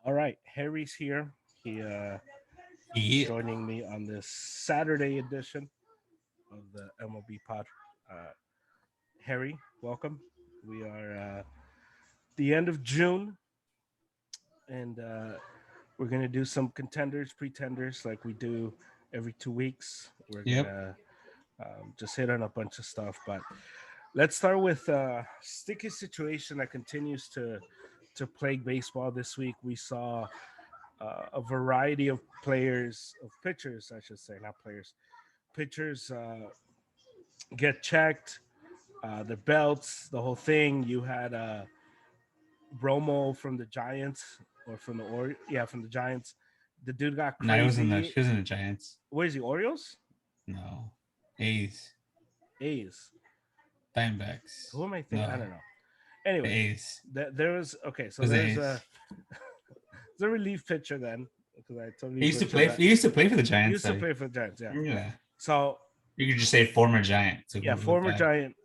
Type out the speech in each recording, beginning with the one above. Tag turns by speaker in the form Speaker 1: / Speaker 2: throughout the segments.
Speaker 1: All right, Harry's here. He is
Speaker 2: Yeah.
Speaker 1: joining me on this Saturday edition of the MLB Pod. Uh, Harry, welcome. We are the end of June, and we're gonna do some contenders, pretenders, like we do every 2 weeks. We're
Speaker 2: Yep.
Speaker 1: gonna just hit on a bunch of stuff, but let's start with sticky situation that continues to plague baseball this week. We saw a variety of players, of pitchers, I should say, not players, pitchers get checked, their belts, the whole thing. You had Romo from the Giants, or from the from the Giants. The dude got
Speaker 2: No, he was in the
Speaker 1: crazy.
Speaker 2: he was in the Giants.
Speaker 1: Where's the Orioles?
Speaker 2: No. A's.
Speaker 1: A's.
Speaker 2: Diamondbacks.
Speaker 1: Who am I thinking? I
Speaker 2: No.
Speaker 1: don't know.
Speaker 2: The
Speaker 1: Anyways,
Speaker 2: A's.
Speaker 1: there was okay.
Speaker 2: It
Speaker 1: So
Speaker 2: was the
Speaker 1: there's
Speaker 2: A's.
Speaker 1: there's a relief pitcher then, because I totally
Speaker 2: He used to
Speaker 1: butchered
Speaker 2: play
Speaker 1: that.
Speaker 2: he used to play for the
Speaker 1: He
Speaker 2: Giants,
Speaker 1: used to
Speaker 2: though.
Speaker 1: play for the Giants, yeah.
Speaker 2: Yeah.
Speaker 1: So
Speaker 2: You could just say former Giant. So
Speaker 1: yeah,
Speaker 2: who
Speaker 1: former
Speaker 2: that?
Speaker 1: Giant.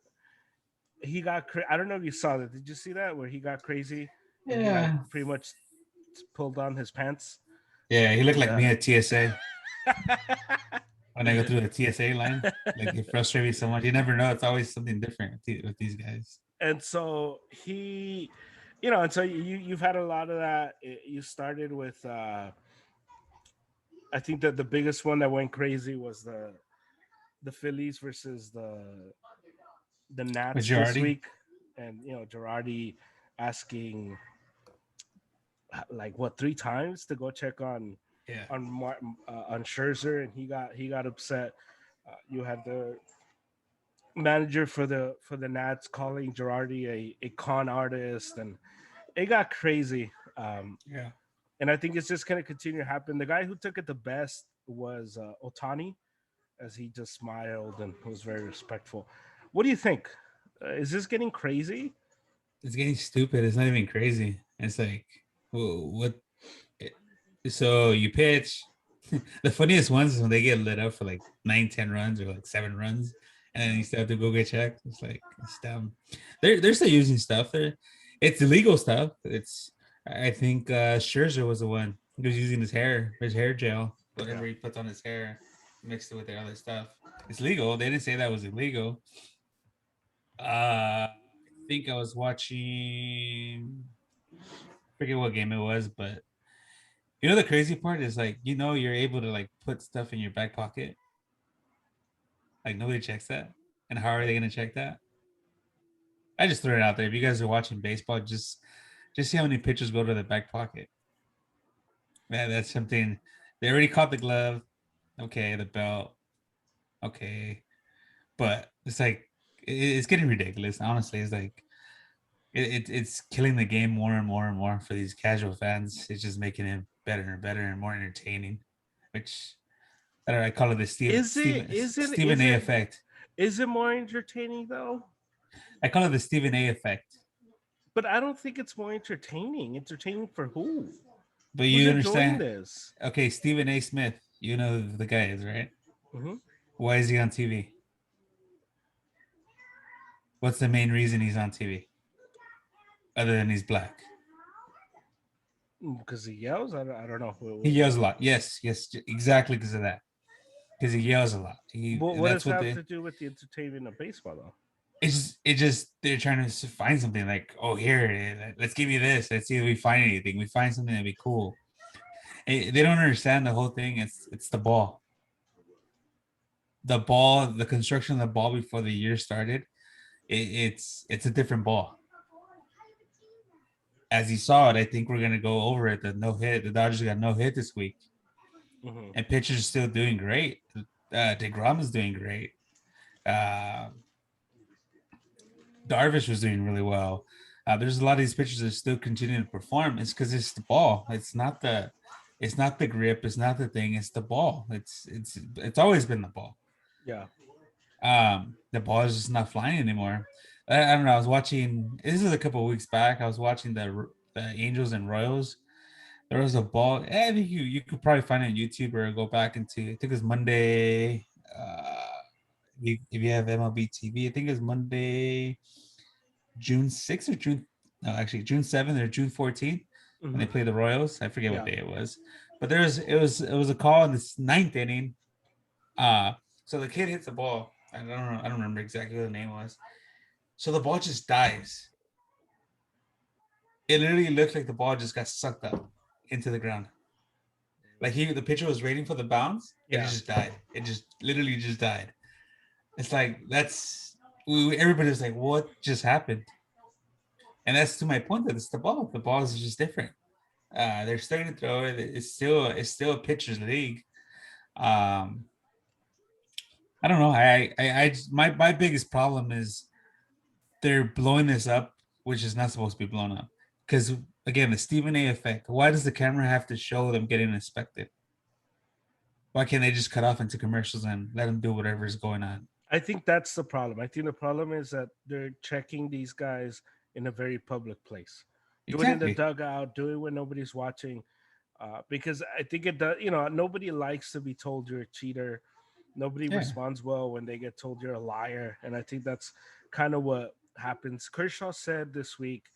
Speaker 1: He got. I don't know if you saw that. Did you see that where he got crazy and he like
Speaker 2: Yeah.
Speaker 1: pretty much pulled on his pants
Speaker 2: Yeah, he looked
Speaker 1: and
Speaker 2: like me at TSA when I go through the TSA line. Like it frustrates me so much. You never know. It's always something different with these guys.
Speaker 1: and so he, and so you've had a lot of that. You started with I think that the biggest one that went crazy was the Phillies versus the
Speaker 2: With
Speaker 1: Nats this
Speaker 2: Girardi?
Speaker 1: week, and Girardi asking like what 3 times to go check
Speaker 2: Yeah.
Speaker 1: on Scherzer, and he got upset. You had the manager for the Nats calling Girardi a con artist, and it got crazy.
Speaker 2: Yeah.
Speaker 1: And I think it's just gonna continue to happen. The guy who took it the best was Otani, as he just smiled and was very respectful. What do you think? Is this getting crazy?
Speaker 2: It's getting stupid. It's not even crazy. It's like, what? So you pitch. The funniest ones is when they get lit up for like 9, 10 runs or like 7 runs, and then you still have to go get checked. It's like it's dumb. They're still using stuff. It's illegal stuff. I think Scherzer was the one who was using his hair gel,
Speaker 1: Yeah,
Speaker 2: whatever he puts on his hair, mixed it with the other stuff. It's legal. They didn't say that was illegal. I think I was watching. Forget what game it was, but the crazy part is like you're able to like put stuff in your back pocket. Like nobody checks that, and how are they gonna check that? I just threw it out there. If you guys are watching baseball, just see how many pitchers go to the back pocket. Man, that's something. They already caught the glove. Okay, the belt. Okay, but it's like it's getting ridiculous. Honestly, it's like it's killing the game more and more and more for these casual fans. It's just making it better and better and more entertaining. Which I don't know. I call it the
Speaker 1: is it is it
Speaker 2: Stephen
Speaker 1: is
Speaker 2: A.
Speaker 1: it
Speaker 2: effect.
Speaker 1: is it more entertaining though?
Speaker 2: I call it the Stephen A. effect.
Speaker 1: But I don't think it's more entertaining. Entertaining for who?
Speaker 2: But
Speaker 1: Who's
Speaker 2: you
Speaker 1: enjoying
Speaker 2: understand?
Speaker 1: this?
Speaker 2: Okay, Stephen A. Smith. You know who the guy is, right?
Speaker 1: Hmm.
Speaker 2: Why is he on TV? What's the main reason he's on TV? Other than he's black.
Speaker 1: Because he yells. I don't know.
Speaker 2: He yells a lot. Yes, yes, exactly because of that. Because he yells a lot.
Speaker 1: What
Speaker 2: That's
Speaker 1: does that
Speaker 2: what
Speaker 1: have
Speaker 2: they.
Speaker 1: to do with the entertainment of baseball, though?
Speaker 2: It just they're trying to find something like, oh, here, let's give you this. Let's see if we find anything. We find something that'd be cool. They don't understand the whole thing. It's the ball. The ball, the construction of the ball before the year started. It's a different ball. As you saw it, I think we're gonna go over it. The no hit. The Dodgers got no hit this week,
Speaker 1: Hmm.
Speaker 2: and pitchers are still doing great. Degrom is doing great. Uh, Darvish was doing really well. There's a lot of these pitchers that still continuing to perform. It's because it's the ball. It's not the grip. It's not the thing. It's the ball. It's always been the ball.
Speaker 1: Yeah.
Speaker 2: The ball is just not flying anymore. I don't know. I was watching. This is a couple of weeks back. I was watching the Angels and Royals. There was a ball. I think you could probably find it on YouTube or go back into. I think it was Monday. If you have MLB TV, I think it's Monday, June 6th or June. No, actually June 7th or June 14th. when they
Speaker 1: Hmm.
Speaker 2: played the Royals. I forget what
Speaker 1: Yeah.
Speaker 2: day it was, but it was a call in this ninth inning. Uh, so the kid hits the ball. I don't remember exactly what the name was. So the ball just dies. It literally looked like the ball just got sucked up into the ground. Like the pitcher was waiting for the bounce, and it
Speaker 1: Yeah.
Speaker 2: just died. It just literally just died. It's like everybody was like, "What just happened?" And that's to my point that it's the ball. The ball is just different. They're starting to throw it. It's still a pitcher's league. Um, I don't know. My biggest problem is they're blowing this up, which is not supposed to be blown up. Because again, the Stephen A. effect. Why does the camera have to show them getting inspected? Why can't they just cut off into commercials and let them do whatever is going on?
Speaker 1: I think that's the problem. I think the problem is that they're checking these guys in a very public place. Do it in the
Speaker 2: Exactly.
Speaker 1: dugout, do it when nobody's watching. Because I think it does, nobody likes to be told you're a cheater. Nobody
Speaker 2: Yeah.
Speaker 1: responds well when they get told you're a liar. And I think that's kind of what happens. Kershaw said this week,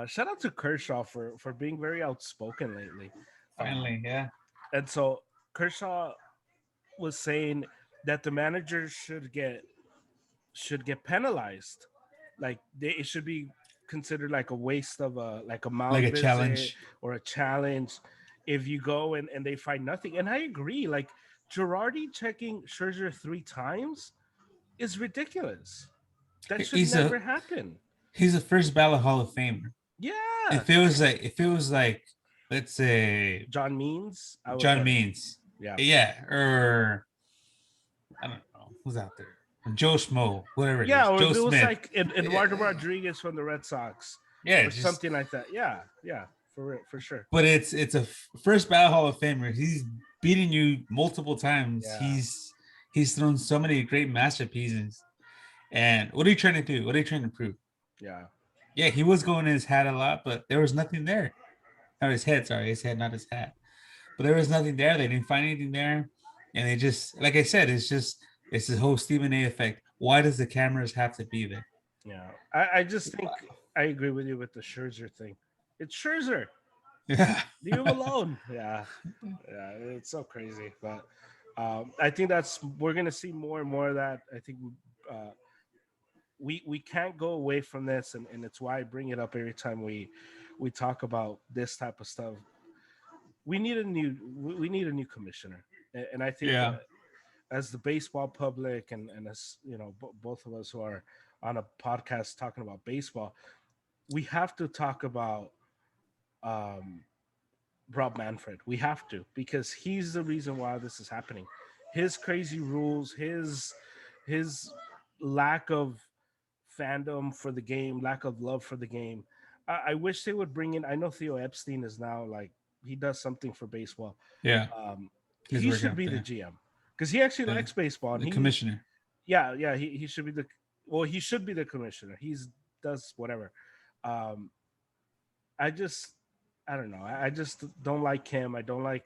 Speaker 1: shout out to Kershaw for being very outspoken lately. Um,
Speaker 2: Finally, yeah.
Speaker 1: and so Kershaw was saying that the manager should get penalized. Like it should be considered like a waste of a
Speaker 2: Like
Speaker 1: mound
Speaker 2: a
Speaker 1: visit
Speaker 2: challenge.
Speaker 1: or a challenge if you go and they find nothing. And I agree. Like Girardi checking Scherzer 3 times is ridiculous. That should
Speaker 2: He's a
Speaker 1: never happen.
Speaker 2: he's a first ballot Hall of Famer.
Speaker 1: Yeah,
Speaker 2: If it was like let's say
Speaker 1: John Means, I would
Speaker 2: John
Speaker 1: get it.
Speaker 2: Means,
Speaker 1: Yeah,
Speaker 2: yeah, or I don't know who's out there, Joe Schmo, whatever it
Speaker 1: yeah.
Speaker 2: is,
Speaker 1: Or
Speaker 2: Joe
Speaker 1: if it was
Speaker 2: Smith.
Speaker 1: like Eduardo Rodriguez from the Red Sox
Speaker 2: Yeah,
Speaker 1: or
Speaker 2: just
Speaker 1: something like that. Yeah, yeah, for sure.
Speaker 2: but it's a first ballot Hall of Famer. He's beaten you multiple times.
Speaker 1: Yeah,
Speaker 2: He's thrown so many great masterpieces. And what are you trying to do? What are you trying to prove?
Speaker 1: yeah.
Speaker 2: Yeah, he was going in his hat a lot, but there was nothing there. Or his head, sorry, his head, not his hat. But there was nothing there. They didn't find anything there. And they just, like I said, it's the whole Stephen A effect. Why does the cameras have to be there?
Speaker 1: Yeah, I just think I agree with you with the Scherzer thing. It's Scherzer.
Speaker 2: Yeah.
Speaker 1: Leave him alone. Yeah, yeah, it's so crazy. But I think that's we're gonna see more and more of that. I think uh, we can't go away from this, and it's why I bring it up every time we talk about this type of stuff. We need a new commissioner, and I think
Speaker 2: Yeah.
Speaker 1: as the baseball public and as both of us who are on a podcast talking about baseball, we have to talk about um, Rob Manfred. We have to because he's the reason why this is happening. His crazy rules, his lack of fandom for the game, lack of love for the game. I wish they would bring in. I know Theo Epstein is now like he does something for baseball.
Speaker 2: Yeah. He's
Speaker 1: He
Speaker 2: working
Speaker 1: should
Speaker 2: up
Speaker 1: be the
Speaker 2: there.
Speaker 1: GM because he actually
Speaker 2: Yeah.
Speaker 1: likes baseball and
Speaker 2: The
Speaker 1: he
Speaker 2: commissioner.
Speaker 1: yeah, he should be the well, he should be the commissioner. He's does whatever. Um, I just I don't know. I just don't like him. I don't like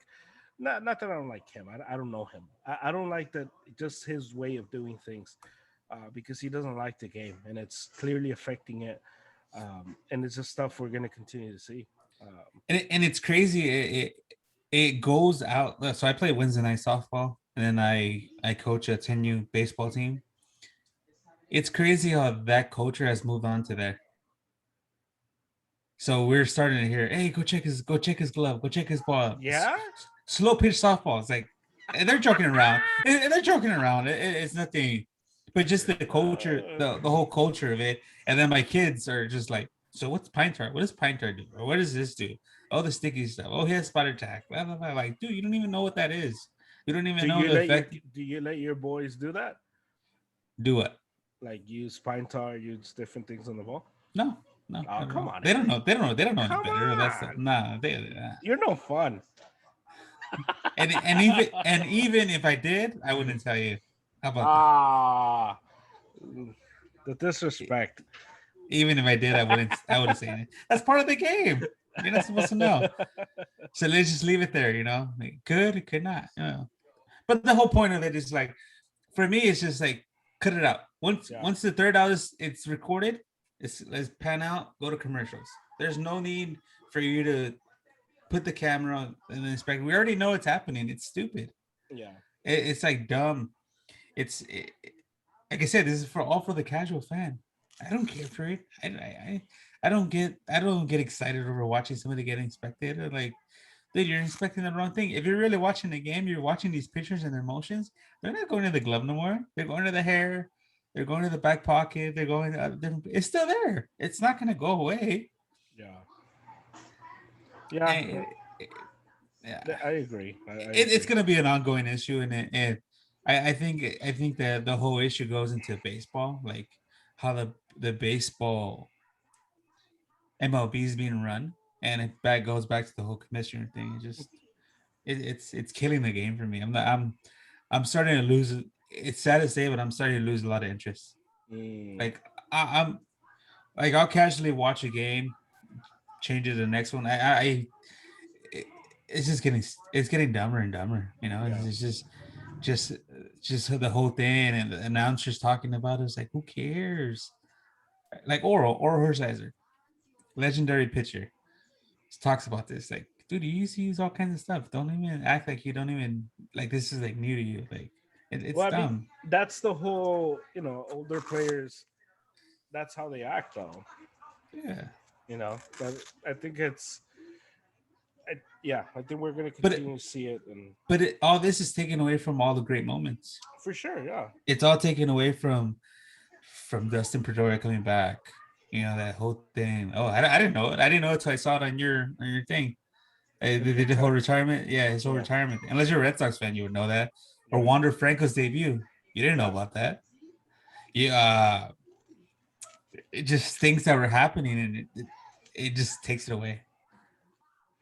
Speaker 1: not that I don't like him. I don't know him. I don't like that just his way of doing things because he doesn't like the game and it's clearly affecting it. And it's just stuff we're gonna continue to see.
Speaker 2: And it's crazy. It goes out. So I play Wednesday night softball, and then I coach a 10U baseball team. It's crazy how that culture has moved on to there. So we're starting to hear, hey, go check his glove, go check his ball.
Speaker 1: Yeah.
Speaker 2: Slow pitch softball. It's like and they're joking around. They're joking around. It's nothing, but just the culture, the whole culture of it. And then my kids are just like, so what's pine tar? What does pine tar do? Or what does this do? Oh, the sticky stuff. Oh, he has spider tack. Blah, blah, blah. Like, dude, you don't even know what that is. You don't even know the effect.
Speaker 1: Do you let your boys do that?
Speaker 2: Do it.
Speaker 1: Like use pine tar, use different things on the ball?
Speaker 2: No, no,
Speaker 1: Oh,
Speaker 2: not at
Speaker 1: come
Speaker 2: all.
Speaker 1: on,
Speaker 2: They don't
Speaker 1: Eric.
Speaker 2: know. They don't know. They don't know any
Speaker 1: Come
Speaker 2: better. That's
Speaker 1: on.
Speaker 2: nah.
Speaker 1: You're no fun.
Speaker 2: And even if I did, I wouldn't tell you. How about that?
Speaker 1: Ah, the disrespect.
Speaker 2: Even if I did, I wouldn't say anything. That's part of the game. You're not supposed to know. So let's just leave it there, Like, could, it could not. But the whole point of it is like, for me, it's just like cut it out. Once
Speaker 1: Yeah.
Speaker 2: once the third out is it's recorded, Let's pan out, go to commercials. There's no need for you to put the camera and inspect. We already know it's happening. It's stupid.
Speaker 1: Yeah.
Speaker 2: It's like dumb. Like I said, this is for the casual fan. I don't care for it. I don't get excited over watching somebody get inspected. Like, dude, you're inspecting the wrong thing. If you're really watching the game, you're watching these pictures and their motions. They're not going to the glove no more. They're going to the hair. They're going to the back pocket. They're going to different. It's still there. It's not going to go away.
Speaker 1: Yeah. Yeah.
Speaker 2: And yeah,
Speaker 1: I agree. I
Speaker 2: it's
Speaker 1: agree.
Speaker 2: going to be an ongoing issue, and I think that the whole issue goes into baseball, like how the baseball MLB is being run, and it back goes back to the whole commissioner thing. It's killing the game for me. I'm starting to lose. It's sad to say, but I'm starting to lose a lot of interest.
Speaker 1: Mm,
Speaker 2: Like I'm like I'll casually watch a game, change it to the next one. It, it's getting dumber and dumber.
Speaker 1: yeah.
Speaker 2: It's just just the whole thing, and the announcers talking about it. It's like, who cares? Like Oral Hershiser, legendary pitcher, talks about this. Like, dude, you used to use all kinds of stuff. Don't even act like you don't even like this is like new to you. Like, it's
Speaker 1: Well, I mean,
Speaker 2: dumb.
Speaker 1: that's the whole. Older players. That's how they act, though.
Speaker 2: Yeah,
Speaker 1: But I think it's. Yeah, I think we're gonna
Speaker 2: but
Speaker 1: continue to see it, and
Speaker 2: all this is taken away from all the great moments.
Speaker 1: for sure, yeah,
Speaker 2: It's all taken away from Dustin Pedroia coming back. That whole thing. Oh, I didn't know it. I didn't know it until I saw it on your thing.
Speaker 1: in
Speaker 2: The whole
Speaker 1: VidCut.
Speaker 2: retirement. Yeah, his whole
Speaker 1: Yeah,
Speaker 2: retirement. Unless you're a Red Sox fan, you would know that. Or
Speaker 1: yeah,
Speaker 2: Wander Franco's debut. You didn't know
Speaker 1: yeah,
Speaker 2: about that. Yeah, it just things that were happening, and it just takes it away.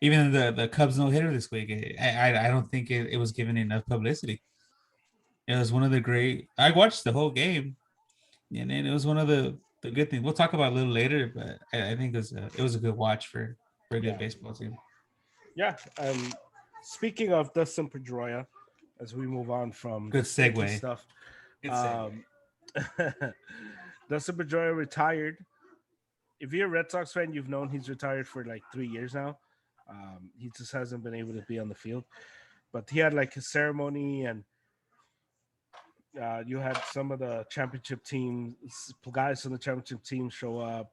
Speaker 2: Even the Cubs no hitter this week, I don't think it was given enough publicity. It was one of the great. I watched the whole game, and then it was one of the good things. We'll talk about it a little later, but I think it was a good watch for a good
Speaker 1: yeah,
Speaker 2: baseball team.
Speaker 1: yeah. Speaking of Dustin Pedroia, as we move on from
Speaker 2: Good
Speaker 1: the sticky
Speaker 2: segue.
Speaker 1: stuff,
Speaker 2: Good segue.
Speaker 1: um, Dustin Pedroia retired. If you're a Red Sox fan, you've known he's retired for like 3 years now. He just hasn't been able to be on the field, but he had like his ceremony, and you had some of the championship teams, guys from the championship team show up.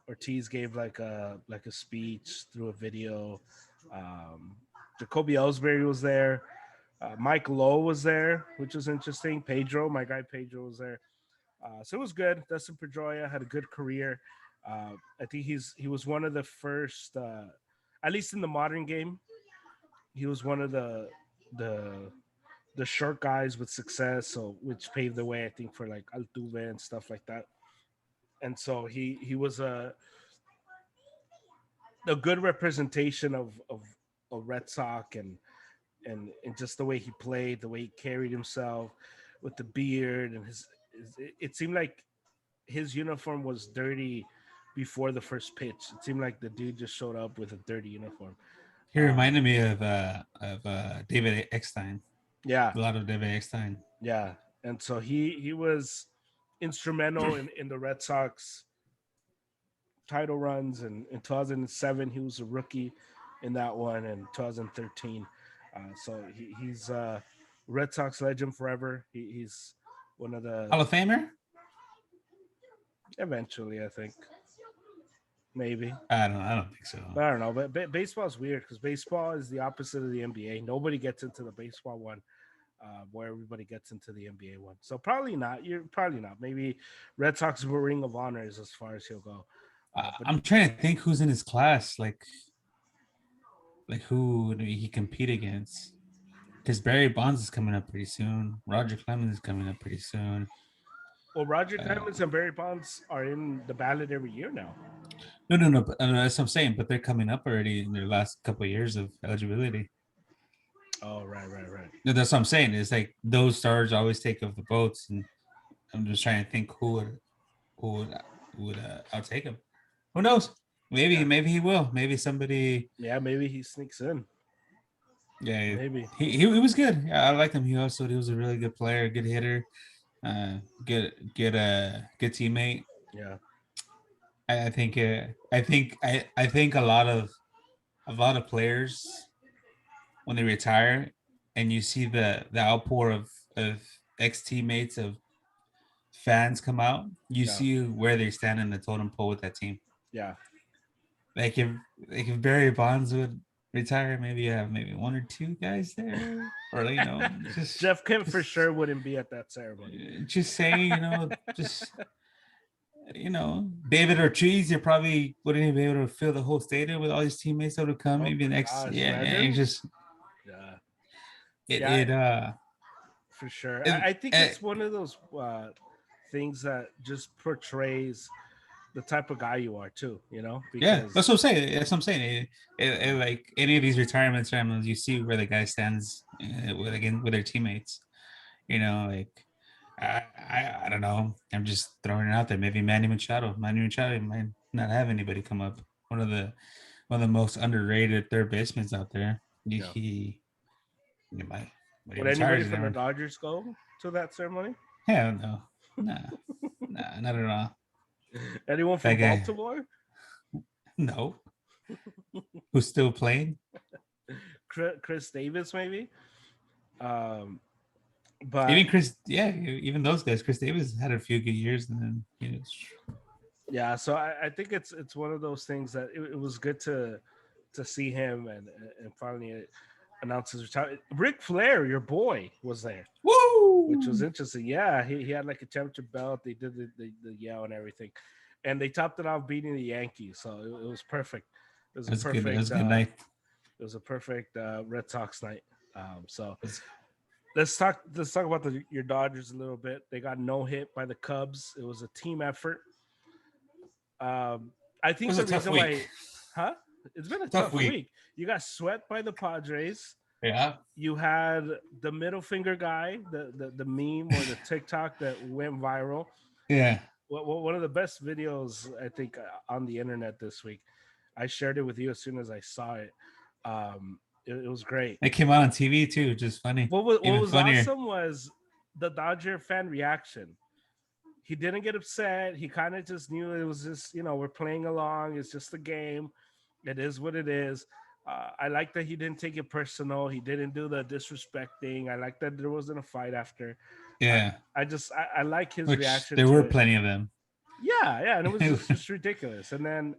Speaker 1: Ortiz gave like a speech through a video. Um, Jacoby Ellsbury was there. Mike Lowe was there, which was interesting. Pedro, my guy Pedro, was there. So it was good. Dustin Pedroia had a good career. I think he was one of the first, at least in the modern game, he was one of the the short guys with success, so which paved the way, I think, for like Altuve and stuff like that. And so he was a good representation of Red Sox, and just the way he played, the way he carried himself with the beard and his it seemed like his uniform was dirty before the first pitch. It seemed like the dude just showed up with a dirty uniform.
Speaker 2: He
Speaker 1: Um,
Speaker 2: reminded me of David Eckstein.
Speaker 1: yeah,
Speaker 2: A lot of David Eckstein.
Speaker 1: yeah, and so he was instrumental in the Red Sox title runs. And in 2007, he was a rookie in that one, and 2013. So he's Red Sox legend forever. He's one of the
Speaker 2: Hall of Famer?
Speaker 1: eventually, I think, maybe.
Speaker 2: I don't think so.
Speaker 1: But I don't know. But baseball is weird because baseball is the opposite of the NBA. Nobody gets into the baseball one, where everybody gets into the NBA one. So probably not. You're probably not. Maybe Red Sox Ring of Honor is as far as he'll go. But
Speaker 2: I'm trying to think who's in his class. Like who would he compete against? Because Barry Bonds is coming up pretty soon. Roger Clemens is coming up pretty soon.
Speaker 1: well, Roger
Speaker 2: Uh,
Speaker 1: Clemens and Barry Bonds are in the ballot every year now.
Speaker 2: no, no, no. That's what I'm saying. But they're coming up already in their last couple of years of eligibility.
Speaker 1: Oh, right, right, right.
Speaker 2: No, that's what I'm saying. It's like those stars always take up the votes, and I'm just trying to think who would outtake him. Who knows? Maybe
Speaker 1: Yeah,
Speaker 2: maybe he will. Maybe somebody.
Speaker 1: yeah. Maybe he sneaks in.
Speaker 2: Yeah,
Speaker 1: Maybe.
Speaker 2: he was good. Yeah, I liked him. He was a really good player, good hitter, good teammate.
Speaker 1: Yeah.
Speaker 2: I think I think a lot of players when they retire and you see the outpour of ex teammates of fans come out, you
Speaker 1: Yeah.
Speaker 2: see where they stand in the totem pole with that team.
Speaker 1: Yeah.
Speaker 2: Like if Barry Bonds would retire, maybe you have maybe one or two guys there, or
Speaker 1: Jeff Kemp for sure wouldn't be at that ceremony.
Speaker 2: just saying, David Ortiz, you probably wouldn't even be able to fill the whole stadium with all his teammates that would come.
Speaker 1: Oh
Speaker 2: Maybe
Speaker 1: my
Speaker 2: next,
Speaker 1: gosh,
Speaker 2: yeah, and
Speaker 1: imagine.
Speaker 2: just
Speaker 1: Yeah.
Speaker 2: it
Speaker 1: Yeah,
Speaker 2: it
Speaker 1: for sure.
Speaker 2: it,
Speaker 1: I think
Speaker 2: it
Speaker 1: it's one of those things that just portrays the type of guy you are too,
Speaker 2: yeah,
Speaker 1: because
Speaker 2: that's what I'm saying. That's what I'm saying. Like any of these retirement ceremonies, you see where the guy stands with their teammates. Like I don't know. I'm just throwing it out there. Maybe Manny Machado. Manny Machado might not have anybody come up. One of the most underrated third basemen out there.
Speaker 1: yeah.
Speaker 2: He might when he
Speaker 1: Would anybody
Speaker 2: retires,
Speaker 1: from the
Speaker 2: never.
Speaker 1: Dodgers go to that ceremony?
Speaker 2: Hell no, not at all.
Speaker 1: Anyone
Speaker 2: That
Speaker 1: from
Speaker 2: guy,
Speaker 1: Baltimore?
Speaker 2: no. Who's still playing?
Speaker 1: Chris Davis, maybe. Um, but
Speaker 2: Even Chris, yeah, even those guys. Chris Davis had a few good years, and then
Speaker 1: yeah, so I think it's one of those things that it was good to see him and finally announce his retirement. Ric Flair, your boy, was there, which was
Speaker 2: woo.
Speaker 1: interesting. Yeah, he had like a championship belt. They did the yell and everything, and they topped it off beating the Yankees. So it was perfect. It was a
Speaker 2: That's good. That was
Speaker 1: perfect.
Speaker 2: a good night.
Speaker 1: It was a perfect Red Sox night. So
Speaker 2: It
Speaker 1: let's talk about your Dodgers a little bit. They got no hit by the Cubs. It was a team effort. I think
Speaker 2: was
Speaker 1: the
Speaker 2: a tough
Speaker 1: reason
Speaker 2: week.
Speaker 1: why, huh? It's been a
Speaker 2: Tough
Speaker 1: tough
Speaker 2: week.
Speaker 1: week. You got swept by the Padres.
Speaker 2: Yeah.
Speaker 1: You had the middle finger guy, the meme or the TikTok that went viral.
Speaker 2: Yeah.
Speaker 1: One of the best videos I think on the internet this week. I shared it with you as soon as I saw it. It was great.
Speaker 2: It came out on TV too, just funny.
Speaker 1: What
Speaker 2: Even
Speaker 1: was
Speaker 2: funnier.
Speaker 1: awesome was the Dodger fan reaction. He didn't get upset. He kind of just knew it was just, we're playing along. It's just a game. It is what it is. I like that he didn't take it personal. He didn't do the disrespect thing. I like that there wasn't a fight after. I,
Speaker 2: Yeah.
Speaker 1: I like his
Speaker 2: Which
Speaker 1: reaction
Speaker 2: there
Speaker 1: to
Speaker 2: were
Speaker 1: it.
Speaker 2: plenty of them.
Speaker 1: Yeah, and it was just ridiculous. And then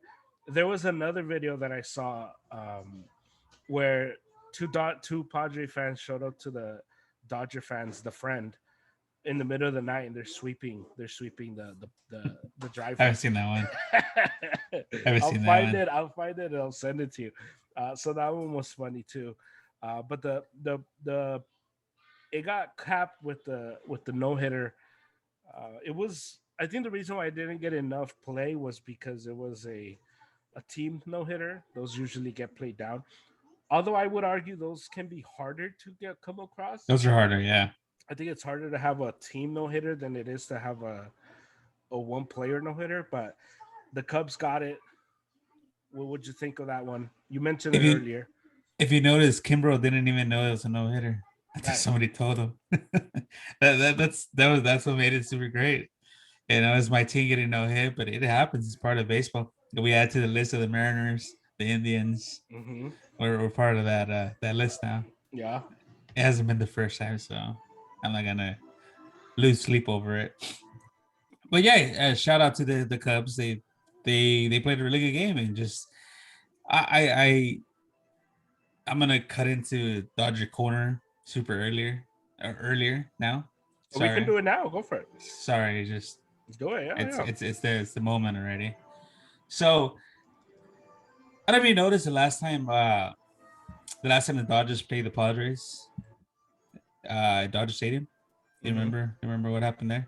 Speaker 1: there was another video that I saw where two Padre fans showed up to the Dodger fans, the friend, in the middle of the night, and they're sweeping the
Speaker 2: I haven't
Speaker 1: driveway.
Speaker 2: seen that one. I haven't seen that one.
Speaker 1: I'll find it and I'll send it to you. So that one was funny too. But the it got capped with the no hitter. It was, I think the reason why I didn't get enough play was because it was a team no hitter. Those usually get played down. Although I would argue those can be harder to get come across.
Speaker 2: Those are harder, yeah.
Speaker 1: I think it's harder to have a team no hitter than it is to have a one player no hitter. But the Cubs got it. What would you think of that one? You mentioned
Speaker 2: If
Speaker 1: it
Speaker 2: you
Speaker 1: earlier.
Speaker 2: if you notice, Kimbrough didn't even know it was a no hitter until
Speaker 1: Right.
Speaker 2: somebody told him. That's what made it super great. And it was my team getting no hit, but it happens. It's part of baseball. We add to the list of the Mariners, the Indians.
Speaker 1: Mm-hmm.
Speaker 2: We're part of that list now.
Speaker 1: Yeah.
Speaker 2: It hasn't been the first time, so I'm not gonna lose sleep over it. But yeah, shout out to the Cubs. They played a really good game and just I I'm gonna cut into Dodger corner super earlier now.
Speaker 1: We can
Speaker 2: Sorry,
Speaker 1: do it now. Go for it.
Speaker 2: sorry, just
Speaker 1: Let's do it. Yeah, yeah.
Speaker 2: it's the moment already. So I don't know if you noticed the last time the Dodgers played the Padres, Dodger Stadium. Do you
Speaker 1: Mm-hmm.
Speaker 2: remember? You remember what happened there?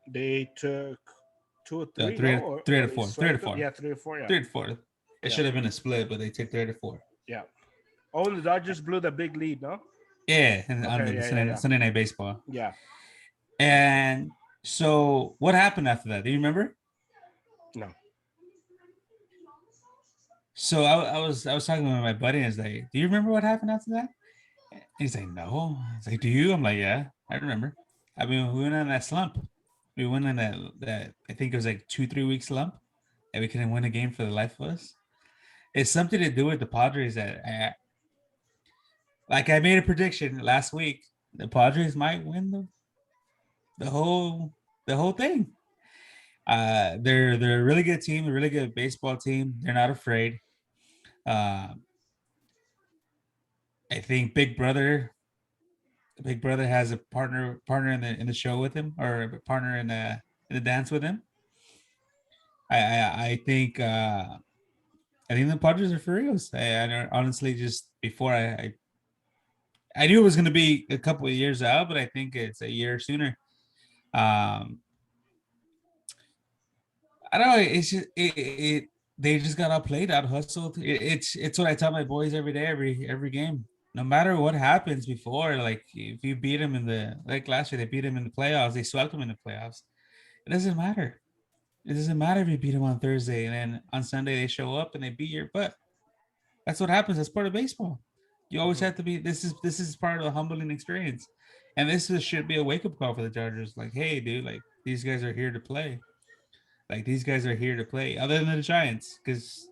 Speaker 1: They took two or
Speaker 2: The
Speaker 1: three, no?
Speaker 2: three out
Speaker 1: Or
Speaker 2: of
Speaker 1: they
Speaker 2: four, three out
Speaker 1: swept
Speaker 2: of
Speaker 1: them.
Speaker 2: four,
Speaker 1: Yeah, 3 or 4. Yeah.
Speaker 2: three out of four. It
Speaker 1: Yeah.
Speaker 2: should have been a split, but they took 3 out of 4.
Speaker 1: Yeah. Oh, and the Dodgers blew the big lead, no?
Speaker 2: Yeah, and on
Speaker 1: Okay.
Speaker 2: the
Speaker 1: Yeah. Yeah. Yeah.
Speaker 2: Sunday Night Baseball.
Speaker 1: Yeah.
Speaker 2: And so, what happened after that? Do you remember?
Speaker 1: No.
Speaker 2: So I was talking with my buddy, and I was like, "Do you remember what happened after that?" And he's like, "No." I was like, "Do you?" I'm like, "Yeah, I remember. I mean, we went on that slump. We went in that I think it was like 2-3 week slump, and we couldn't win a game for the life of us. It's something to do with the Padres that I made a prediction last week. The Padres might win the whole the whole thing. They're a really good team, a really good baseball team. They're not afraid. Uh, I think Big Brother has a partner in the show with him, or a partner in the dance with him. I think the Padres are for reals. I honestly just before I knew it was going to be a couple of years out, but I think it's a year sooner. Um, I don't know. It's just they just got outplayed, out hustled. It's what I tell my boys every day, every game. No matter what happens before, like if you beat them in the like last year, they beat them in the playoffs. They swept them in the playoffs. It doesn't matter. It doesn't matter if you beat them on Thursday and then on Sunday they show up and they beat your butt. That's what happens. That's part of baseball. You always
Speaker 1: Mhm.
Speaker 2: have to be. This is part of the humbling experience, and should be a wake up call for the Chargers. Like, hey, dude, like these guys are here to play. Like these guys are here to play. Other than the Giants, because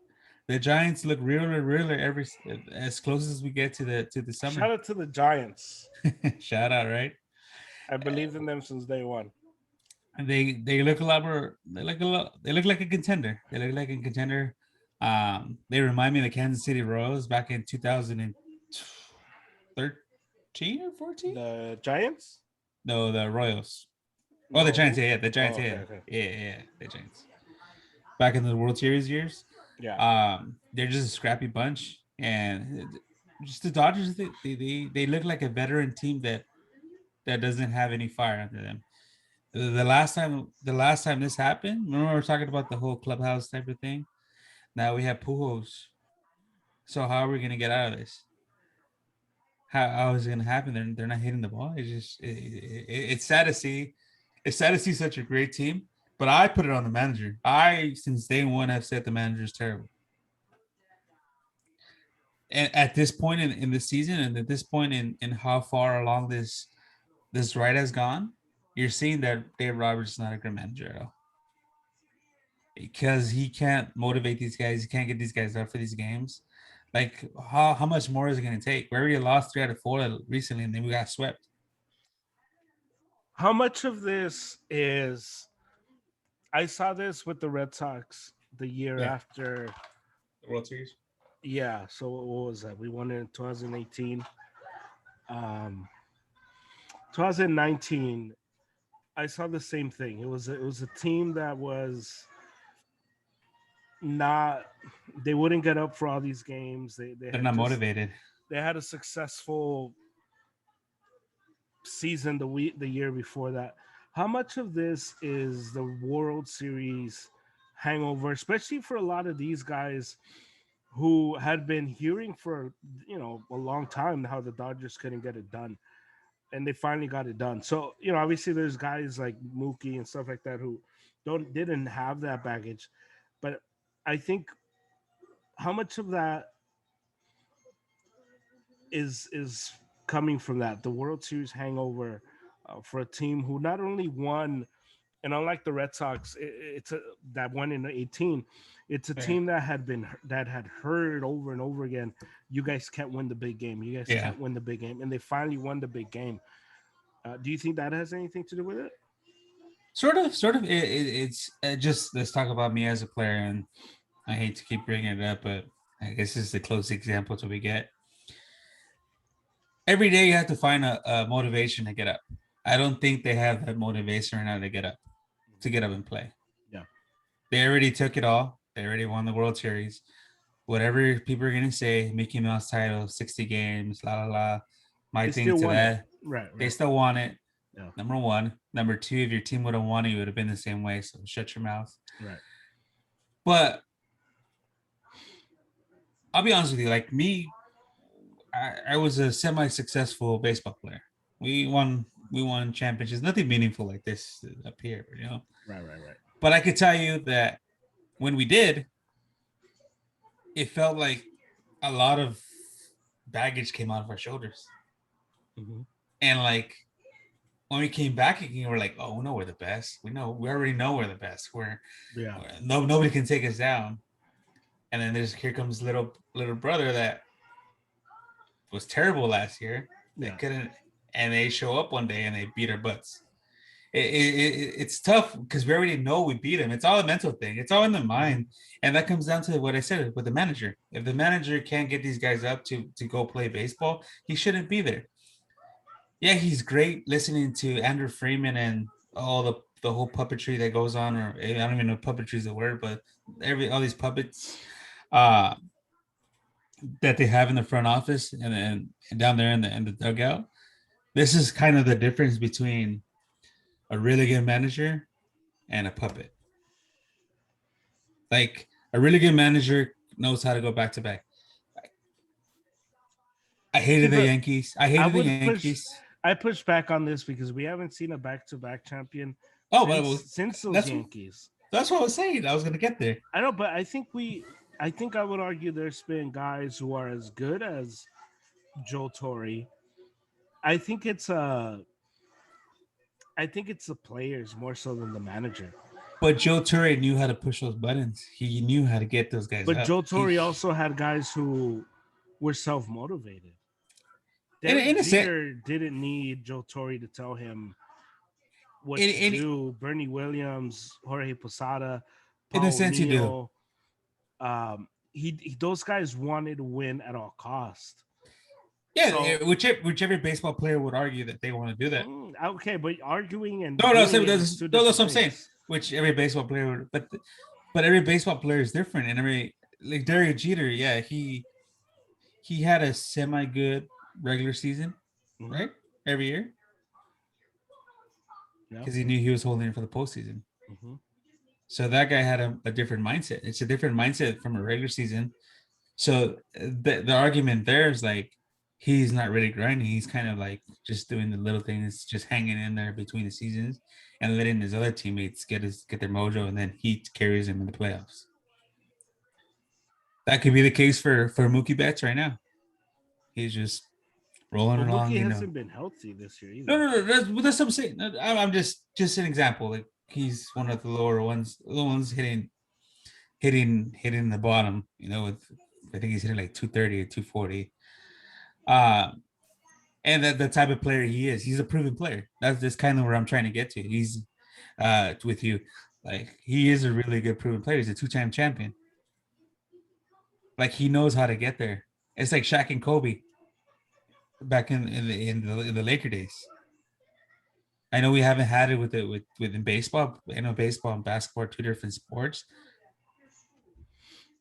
Speaker 2: the Giants look realer every as close as we get to the
Speaker 1: Shout
Speaker 2: summer.
Speaker 1: out to the Giants.
Speaker 2: Shout out, right?
Speaker 1: I believed in them since day one.
Speaker 2: And they look a lot more. They look like a contender. They look like a contender. They remind me of the Kansas City Royals back in 2013 or 14.
Speaker 1: The Giants?
Speaker 2: No, the Royals. Oh, the
Speaker 1: No,
Speaker 2: Giants.
Speaker 1: who?
Speaker 2: Yeah, the Giants.
Speaker 1: Oh, okay,
Speaker 2: Yeah,
Speaker 1: okay.
Speaker 2: yeah, yeah, yeah, the Giants. Back in the World Series years.
Speaker 1: Yeah.
Speaker 2: They're just a scrappy bunch, and just the Dodgers. They look like a veteran team that doesn't have any fire under them. The last time this happened, remember we were talking about the whole clubhouse type of thing. Now we have Pujols. So how are we gonna get out of this? How is it gonna happen? They're not hitting the ball. It's sad to see. It's sad to see such a great team. But I put it on the manager. I since day one have said the manager is terrible. And at this point in the season, and at this point in how far along this ride has gone, you're seeing that Dave Roberts is not a good manager at all, because he can't motivate these guys. He can't get these guys up for these games. Like how much more is it going to take? We already lost 3 out of 4 recently, and then we got swept.
Speaker 1: How much of this is I saw this with the Red Sox the year
Speaker 2: Yeah,
Speaker 1: after.
Speaker 2: the World Series.
Speaker 1: Yeah, so what was that? We won it in 2018. Um 2019, I saw the same thing. It was a team that was not, they wouldn't get up for all these games. They
Speaker 2: They're
Speaker 1: had
Speaker 2: not
Speaker 1: just,
Speaker 2: motivated.
Speaker 1: they had a successful season the year before that. How much of this is the World Series hangover, especially for a lot of these guys who had been hearing for a long time how the Dodgers couldn't get it done, and they finally got it done. So obviously there's guys like Mookie and stuff like that who didn't have that baggage, but I think how much of that is coming from that the World Series hangover, for a team who not only won, and unlike the Red Sox, it's that one in 18. It's a
Speaker 2: Yeah.
Speaker 1: team that had heard over and over again, you guys can't win the big game. You guys
Speaker 2: Yeah.
Speaker 1: can't win the big game, and they finally won the big game. Do you think that has anything to do with it?
Speaker 2: Sort of. It's just let's talk about me as a player, and I hate to keep bringing it up, but I guess this is the closest example that we get. Every day you have to find a motivation to get up. I don't think they have that motivation right now to get up and play.
Speaker 1: Yeah,
Speaker 2: They already took it all. They already won the World Series. Whatever people are gonna say, Mickey Mouse title, 60 games, la la la. My
Speaker 1: they
Speaker 2: thing
Speaker 1: still
Speaker 2: to
Speaker 1: won it.
Speaker 2: that,
Speaker 1: Right,
Speaker 2: they
Speaker 1: right.
Speaker 2: still want it.
Speaker 1: Yeah,
Speaker 2: Number one. Number two, if your team would have won it, you would have been the same way. So shut your mouth.
Speaker 1: right.
Speaker 2: But I'll be honest with you, like me, I was a semi-successful baseball player. We won championships. Nothing meaningful like this up here.
Speaker 1: Right, right, right.
Speaker 2: But I could tell you that when we did, it felt like a lot of baggage came out of our shoulders.
Speaker 1: Hmm.
Speaker 2: And like when we came back again, we're like, oh no, we're the best. We already know we're the best.
Speaker 1: Yeah.
Speaker 2: Nobody can take us down. And then here comes little brother that was terrible last year. They
Speaker 1: Yeah.
Speaker 2: couldn't, and they show up one day and they beat our butts. It's tough because we already know we beat them. It's all a mental thing. It's all in the mind, and that comes down to what I said with the manager. If the manager can't get these guys up to go play baseball, he shouldn't be there. Yeah, he's great listening to Andrew Freeman and all the whole puppetry that goes on, or I don't even know if puppetry is a word, but all these puppets uh that they have in the front office and down there in the dugout. This is kind of the difference between a really good manager and a puppet. Like a really good manager knows how to go back to back. I
Speaker 1: See,
Speaker 2: hated the
Speaker 1: but
Speaker 2: Yankees. I
Speaker 1: I
Speaker 2: hated the
Speaker 1: would push.
Speaker 2: Yankees.
Speaker 1: I push back on this because we haven't seen a back-to-back champion
Speaker 2: Oh,
Speaker 1: since those
Speaker 2: that's
Speaker 1: Yankees.
Speaker 2: that's what I was saying. I was gonna get there.
Speaker 1: I know, but I think I would argue there's been guys who are as good as Joe Torre. I think it's I think it's the players more so than the manager.
Speaker 2: But Joe Torre knew how to push those buttons. He knew how to get those guys
Speaker 1: But
Speaker 2: up.
Speaker 1: Joe Torre also had guys who were self motivated. Derek
Speaker 2: In a sense,
Speaker 1: Jeter didn't need Joe Torre to tell him what to
Speaker 2: in
Speaker 1: do. Bernie Williams, Jorge Posada,
Speaker 2: in a
Speaker 1: Paul
Speaker 2: sense, you do.
Speaker 1: O'Neill. Those guys wanted to win at all cost.
Speaker 2: Yeah,
Speaker 1: So
Speaker 2: whichever baseball player would argue that they want to do that.
Speaker 1: okay, but arguing and
Speaker 2: No,
Speaker 1: doing it is two
Speaker 2: that's
Speaker 1: different
Speaker 2: what I'm saying.
Speaker 1: things.
Speaker 2: Which every baseball player would, but every baseball player is different, and every like Derek Jeter, yeah, he had a semi good regular season,
Speaker 1: Mm-hmm.
Speaker 2: right? Every year
Speaker 1: Yeah.
Speaker 2: because he knew he was holding it for the postseason.
Speaker 1: Mm-hmm.
Speaker 2: So that guy had a different mindset. It's a different mindset from a regular season. So the argument there is like he's not really grinding. He's kind of like just doing the little things, just hanging in there between the seasons and letting his other teammates get their mojo, and then he carries them in the playoffs. That could be the case for Mookie Betts right now. He's just rolling
Speaker 1: But
Speaker 2: along,
Speaker 1: Mookie
Speaker 2: you know.
Speaker 1: hasn't been healthy this year
Speaker 2: No,
Speaker 1: either.
Speaker 2: no, no. That's what I'm saying. I'm just an example. Like he's one of the lower ones, the ones hitting the bottom. You know, with I think he's hitting like 230 or 240. Uh, and that the type of player he is, he's a proven player. That's kind of where I'm trying to get to. He's with you, like he is a really good proven player. He's a two-time champion. Like he knows how to get there. It's like Shaq and Kobe back in the Laker days. I know we haven't had it with in baseball. I know baseball and basketball are two different sports.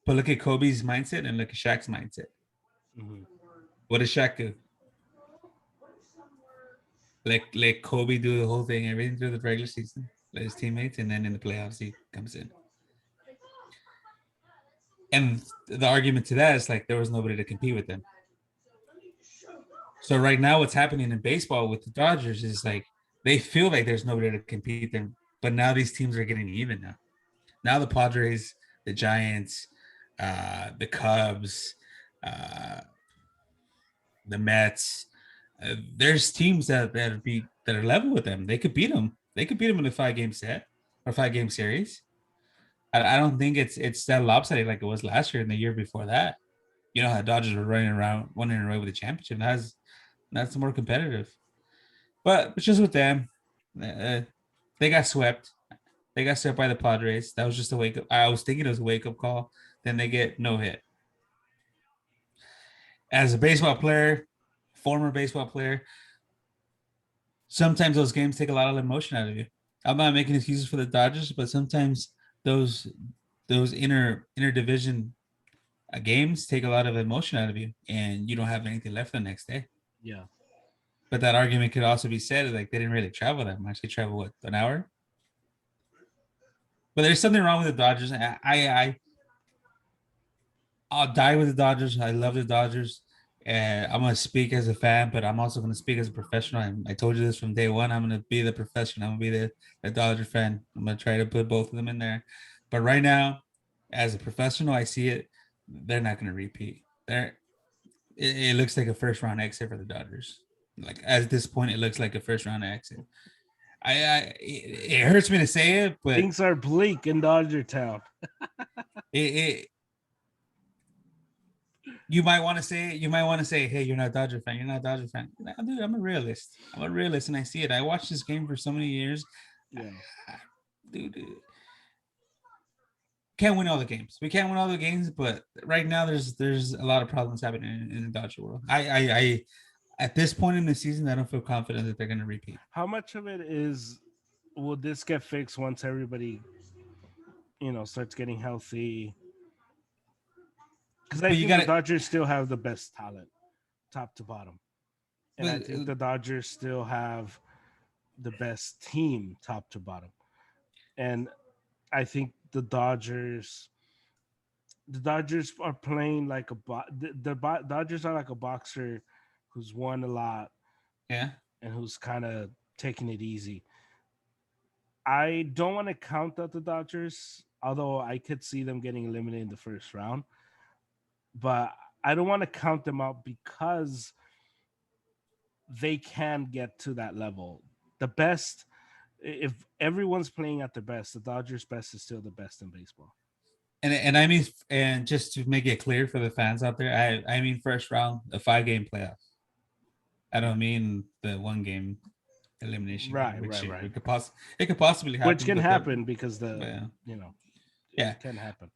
Speaker 2: But look at Kobe's mindset and look at Shaq's mindset.
Speaker 1: Mm-hmm.
Speaker 2: What does Shaq do? Let Kobe do the whole thing, everything through the regular season, let his teammates, and then in the playoffs he comes in. And the argument to that is like there was nobody to compete with them. So right now, what's happening in baseball with the Dodgers is like they feel like there's nobody to compete them, but now these teams are getting even now. Now the Padres, the Giants, the Cubs, uh, the Mets. There's teams that are level with them. They could beat them. They could beat them in a 5 game set or 5 game series. I don't think it's that lopsided like it was last year and the year before that. You know how Dodgers were running away with the championship. That's more competitive. But it's just with them, uh, they got swept. They got swept by the Padres. That was just a wake up. I was thinking it was a wake up call. Then they get no hit. As a baseball player, former baseball player, sometimes those games take a lot of emotion out of you. I'm not making excuses for the Dodgers, but sometimes those those inner division games take a lot of emotion out of you, and you don't have anything left the next day.
Speaker 1: Yeah.
Speaker 2: But that argument could also be said like they didn't really travel that much. They traveled what, an hour? But there's something wrong with the Dodgers. I'll die with the Dodgers. I love the Dodgers. And I'm gonna speak as a fan, but I'm also gonna speak as a professional. I told you this from day one. I'm gonna be the professional. I'm gonna be the Dodger fan. I'm gonna try to put both of them in there. But right now, as a professional, I see it. They're not gonna repeat. It looks like a first round exit for the Dodgers. Like at this point, it looks like a first round exit. It hurts me to say it, but
Speaker 1: Things are bleak in Dodger Town.
Speaker 2: it you might want to say hey, you're not a Dodger fan. You're not a Dodger fan. Nah, dude, I'm a realist. I'm a realist, and I see it. I watched this game for so many years.
Speaker 1: Yeah.
Speaker 2: Dude, can't win all the games. We can't win all the games, but right now there's a lot of problems happening in the Dodger world. I at this point in the season, I don't feel confident that they're going to repeat.
Speaker 1: How much of it is will this get fixed once everybody, starts getting healthy? Because I
Speaker 2: But you
Speaker 1: think the
Speaker 2: got
Speaker 1: Dodgers still have the best talent, top to bottom, and I think
Speaker 2: to.
Speaker 1: the Dodgers still have the best team, top to bottom, and I think the Dodgers are playing like Dodgers are like a boxer who's won a lot
Speaker 2: Yeah.
Speaker 1: and who's kind of taking it easy. I don't want to count out the Dodgers, although I could see them getting eliminated in the first round. But I don't want to count them out because they can get to that level. The best, if everyone's playing at their best, the Dodgers' best is still the best in baseball.
Speaker 2: And I mean, and just to make it clear for the fans out there, I mean first round, a 5 game playoff. I don't mean the 1 game elimination game,
Speaker 1: Right,
Speaker 2: which
Speaker 1: right, right.
Speaker 2: it could possibly
Speaker 1: Which
Speaker 2: happen,
Speaker 1: can
Speaker 2: but
Speaker 1: happen because
Speaker 2: yeah,
Speaker 1: you know,
Speaker 2: yeah,
Speaker 1: it can happen.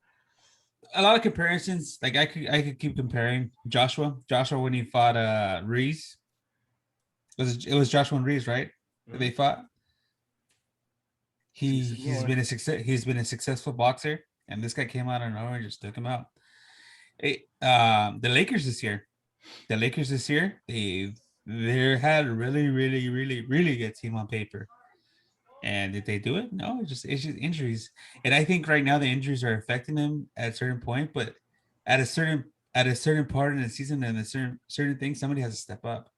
Speaker 2: a lot of comparisons. Like I could keep comparing Joshua when he fought Reese. It was Joshua and Reese, right?
Speaker 1: Mm-hmm.
Speaker 2: They fought.
Speaker 1: See,
Speaker 2: He's
Speaker 1: senor.
Speaker 2: been a success. He's been a successful boxer, and this guy came out of nowhere and just took him out. The Lakers this year. The Lakers this year, they had a really, really, really, really good team on paper. And did they do it? No, it's just injuries. And I think right now the injuries are affecting them at a certain point, but at a certain part in the season and a certain thing, somebody has to step up.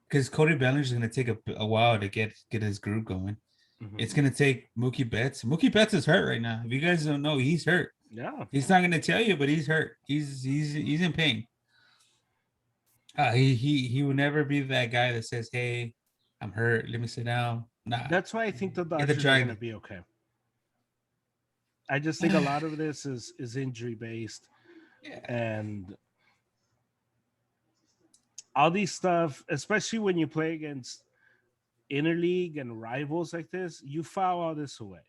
Speaker 2: Because Cody Bellinger is going to take a while to get his group going.
Speaker 1: Mm-hmm.
Speaker 2: It's going to take Mookie Betts. Mookie Betts is hurt right now. If you guys don't know, he's hurt.
Speaker 1: Yeah.
Speaker 2: He's not going to tell you, but he's hurt. He's in pain. He would never be that guy that says, "Hey, I'm hurt. Let me sit down." Nah,
Speaker 1: That's why I think the
Speaker 2: get the
Speaker 1: Dodgers are going to
Speaker 2: drag.
Speaker 1: be okay. I just think a lot of this is injury based,
Speaker 2: Yeah,
Speaker 1: and all these stuff, especially when you play against interleague and rivals like this, you file all this away.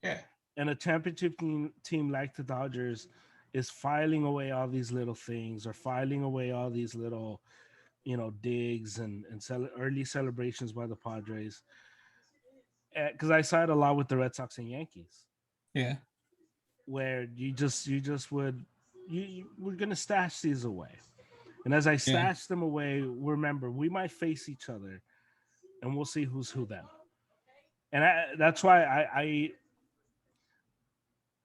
Speaker 2: yeah,
Speaker 1: And a championship team like the Dodgers is filing away all these little things or filing away all these little, digs and early celebrations by the Padres. Because I saw it a lot with the Red Sox and Yankees,
Speaker 2: yeah,
Speaker 1: where you just would we're gonna stash these away, and as I
Speaker 2: yeah.
Speaker 1: stash them away, remember we might face each other, and we'll see who's who then. And that's why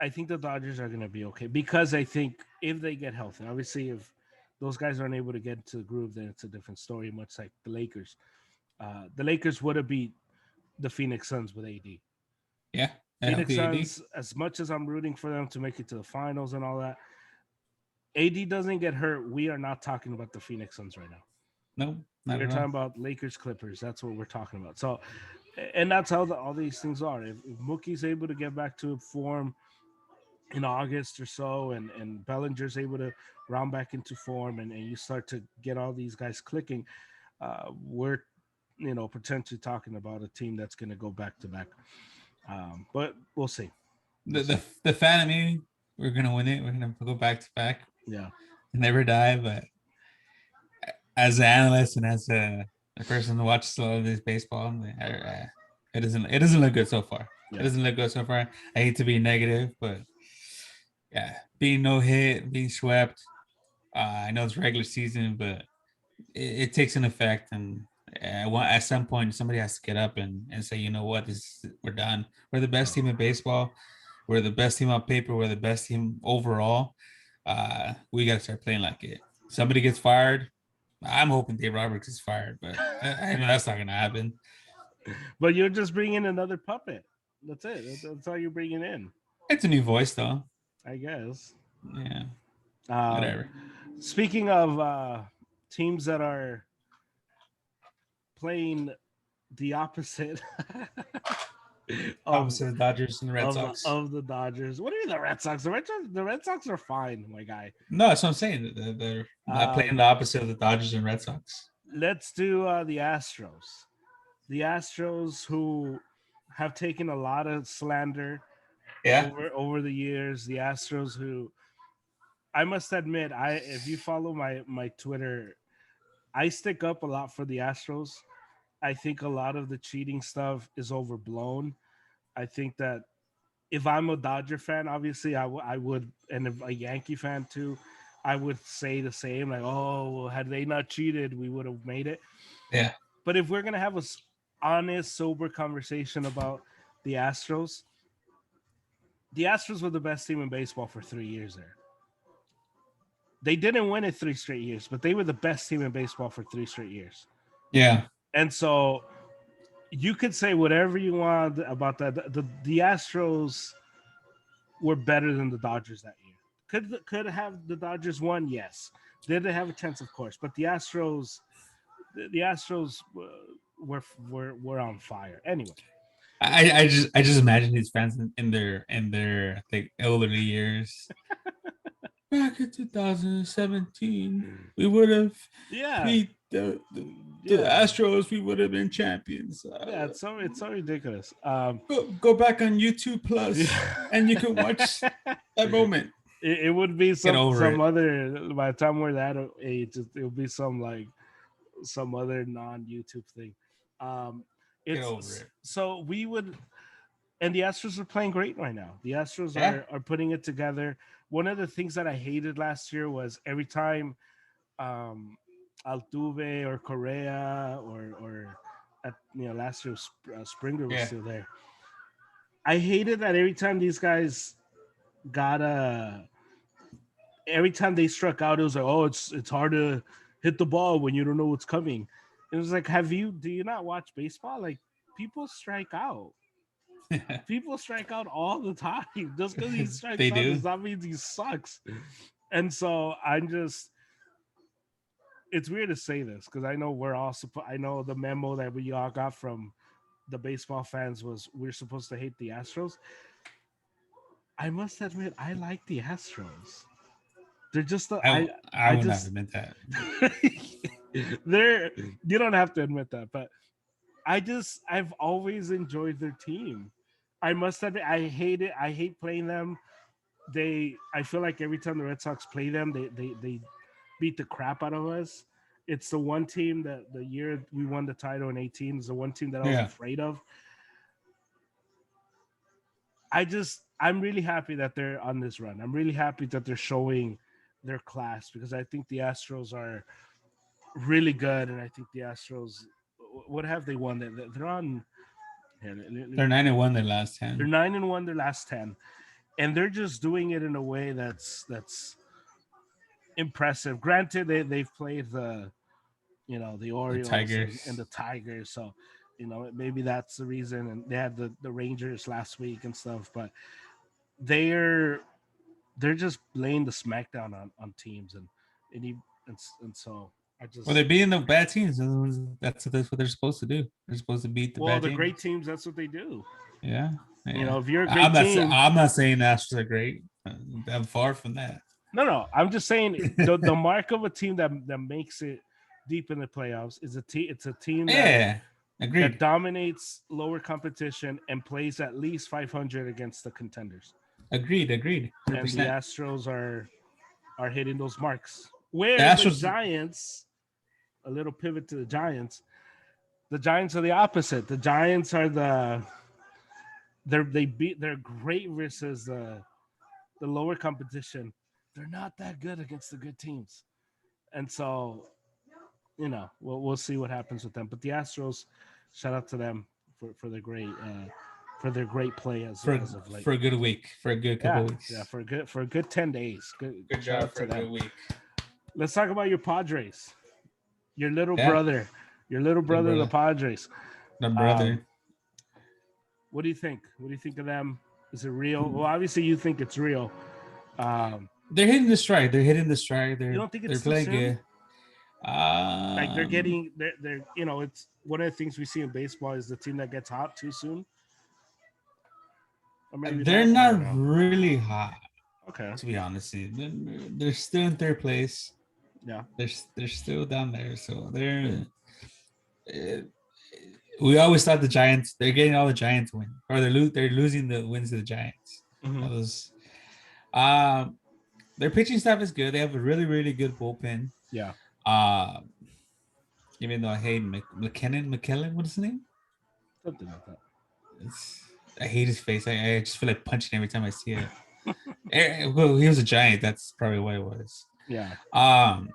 Speaker 1: I think the Dodgers are gonna be okay because I think if they get healthy, obviously if those guys aren't able to get into the groove, then it's a different story. Much like the Lakers, the Lakers would have beat the Phoenix Suns with AD.
Speaker 2: Yeah, a
Speaker 1: Phoenix
Speaker 2: healthy AD.
Speaker 1: Suns, as much as I'm rooting for them to make it to the finals and all that, AD doesn't get hurt. We are not talking about the Phoenix Suns right now.
Speaker 2: No, not
Speaker 1: We're
Speaker 2: at
Speaker 1: talking
Speaker 2: all.
Speaker 1: about Lakers Clippers. That's what we're talking about. So, and that's how all these things are. If Mookie's able to get back to form in August or so, and Bellinger's able to round back into form, and you start to get all these guys clicking, we're potentially talking about a team that's going to go back to back. But we'll see.
Speaker 2: The
Speaker 1: We'll see.
Speaker 2: the the fan of me, we're gonna win it. We're gonna go back to back,
Speaker 1: Yeah.
Speaker 2: never die. But as an analyst and as a person who watches a lot of this baseball, it doesn't look good so far. It
Speaker 1: Yeah.
Speaker 2: doesn't look good so far. I hate to be negative, but yeah, being no hit, being swept. I know it's regular season, but it takes an effect, and at some point somebody has to get up and say, you know what, we're done. We're the best team in baseball. We're the best team on paper. We're the best team overall. We got to start playing like it. Somebody gets fired. I'm hoping Dave Roberts is fired, but I know that's not going to happen.
Speaker 1: But you're just bringing another puppet. That's it. That's all you're bringing in,
Speaker 2: It's a new voice, though.
Speaker 1: I guess.
Speaker 2: Yeah,
Speaker 1: Um,
Speaker 2: whatever.
Speaker 1: Speaking of teams that are playing the opposite of
Speaker 2: Opposite the Dodgers and the Red Sox.
Speaker 1: of the Dodgers. What do you mean the Red Sox? The Red Sox are fine, my guy.
Speaker 2: No, that's what I'm saying. They're not playing the opposite of the Dodgers and Red Sox.
Speaker 1: Let's do the Astros. The Astros, who have taken a lot of slander
Speaker 2: Yeah.
Speaker 1: over the years. The Astros, who I must admit, if you follow my Twitter, I stick up a lot for the Astros. I think a lot of the cheating stuff is overblown. I think that if I'm a Dodger fan, obviously I would, and if a Yankee fan too, I would say the same. Like, oh, well, had they not cheated, we would have made it.
Speaker 2: Yeah.
Speaker 1: But if we're gonna have a honest, sober conversation about the Astros were the best team in baseball for 3 years there. They didn't win it 3 straight years, but they were the best team in baseball for 3 straight years.
Speaker 2: Yeah.
Speaker 1: And so you could say whatever you want about that. The Astros were better than the Dodgers that year. Could have the Dodgers won? Yes. Did they have a chance? Of course. But the Astros were on fire. Anyway.
Speaker 2: I just imagine these fans in their like elderly years. Back in 2017, we would have beat the Astros. We would have been champions.
Speaker 1: Yeah, it's so ridiculous.
Speaker 2: Go back on YouTube Plus, and you can watch that moment.
Speaker 1: It would be some other. By the time we're that age, it will be some other non-YouTube thing.
Speaker 2: Get over it.
Speaker 1: So we would, and the Astros are playing great right now. The Astros are putting it together. One of the things that I hated last year was every time Altuve or Correa or last year Springer was still there. I hated that every time these guys every time they struck out, it was like, oh, it's hard to hit the ball when you don't know what's coming. It was like, do you not watch baseball? Like, people strike out. People strike out all the time. Just because he strikes out does not mean he sucks. And so it's weird to say this because I know I know the memo that we all got from the baseball fans was we're supposed to hate the Astros. I must admit, I like the Astros. They're just
Speaker 2: I would not admit that.
Speaker 1: You don't have to admit that, but I've always enjoyed their team. I must admit, I hate it. I hate playing them. I feel like every time the Red Sox play them, they beat the crap out of us. It's the one team that the year we won the title in 2018 is the one team that I was afraid of. I'm really happy that they're on this run. I'm really happy that they're showing their class because I think the Astros are really good, and I think the Astros. What have they won? They're on.
Speaker 2: They're 9-1 their last 10.
Speaker 1: They're 9-1 their last 10, and they're just doing it in a way that's impressive. Granted, they've played the Orioles and the Tigers, so maybe that's the reason. And they had the Rangers last week and stuff, but they're just laying the smackdown on teams, and so.
Speaker 2: They're beating the bad teams. That's what they're supposed to do. They're supposed to beat the bad teams.
Speaker 1: Well, the great teams, that's what they do.
Speaker 2: Yeah.
Speaker 1: If you're a great team.
Speaker 2: I'm not saying Astros are great. I'm far from that.
Speaker 1: No. I'm just saying the mark of a team that makes it deep in the playoffs is it's a team that dominates lower competition and plays at least 500 against the contenders.
Speaker 2: Agreed. 100%.
Speaker 1: And the Astros are hitting those marks. Where the Giants, a little pivot to the Giants are the opposite. The Giants are they're great versus the lower competition. They're not that good against the good teams, and so we'll see what happens with them. But the Astros, shout out to them for their great play as of late.
Speaker 2: For a good week, for a good couple weeks.
Speaker 1: Yeah, for a good 10 days. Good
Speaker 2: job for a good week.
Speaker 1: Let's talk about your Padres. Your little brother. Your little brother, the Padres.
Speaker 2: The brother.
Speaker 1: What do you think? What do you think of them? Is it real? Well, obviously you think it's real.
Speaker 2: They're hitting the stride. You don't think it's
Speaker 1: playing good? Like
Speaker 2: Um,
Speaker 1: they're you know, it's one of the things we see in baseball is the team that gets hot too soon, or maybe
Speaker 2: they're
Speaker 1: not. I don't
Speaker 2: not
Speaker 1: know.
Speaker 2: really hot,
Speaker 1: Okay,
Speaker 2: to be honest. With you. They're still in third place.
Speaker 1: yeah.
Speaker 2: They're still down there, so they're. Uh, we always thought the Giants. They're getting all the Giants win, or they're losing the wins to the Giants.
Speaker 1: Hmm.
Speaker 2: All those. Um, their pitching staff is good. They have a really good bullpen.
Speaker 1: Yeah,
Speaker 2: Uh, even though I hate McKellen, what is his name?
Speaker 1: something like that.
Speaker 2: It's, I hate his face. I just feel like punching every time I see it. Well, he was a Giant. That's probably what it was.
Speaker 1: Yeah,
Speaker 2: Um,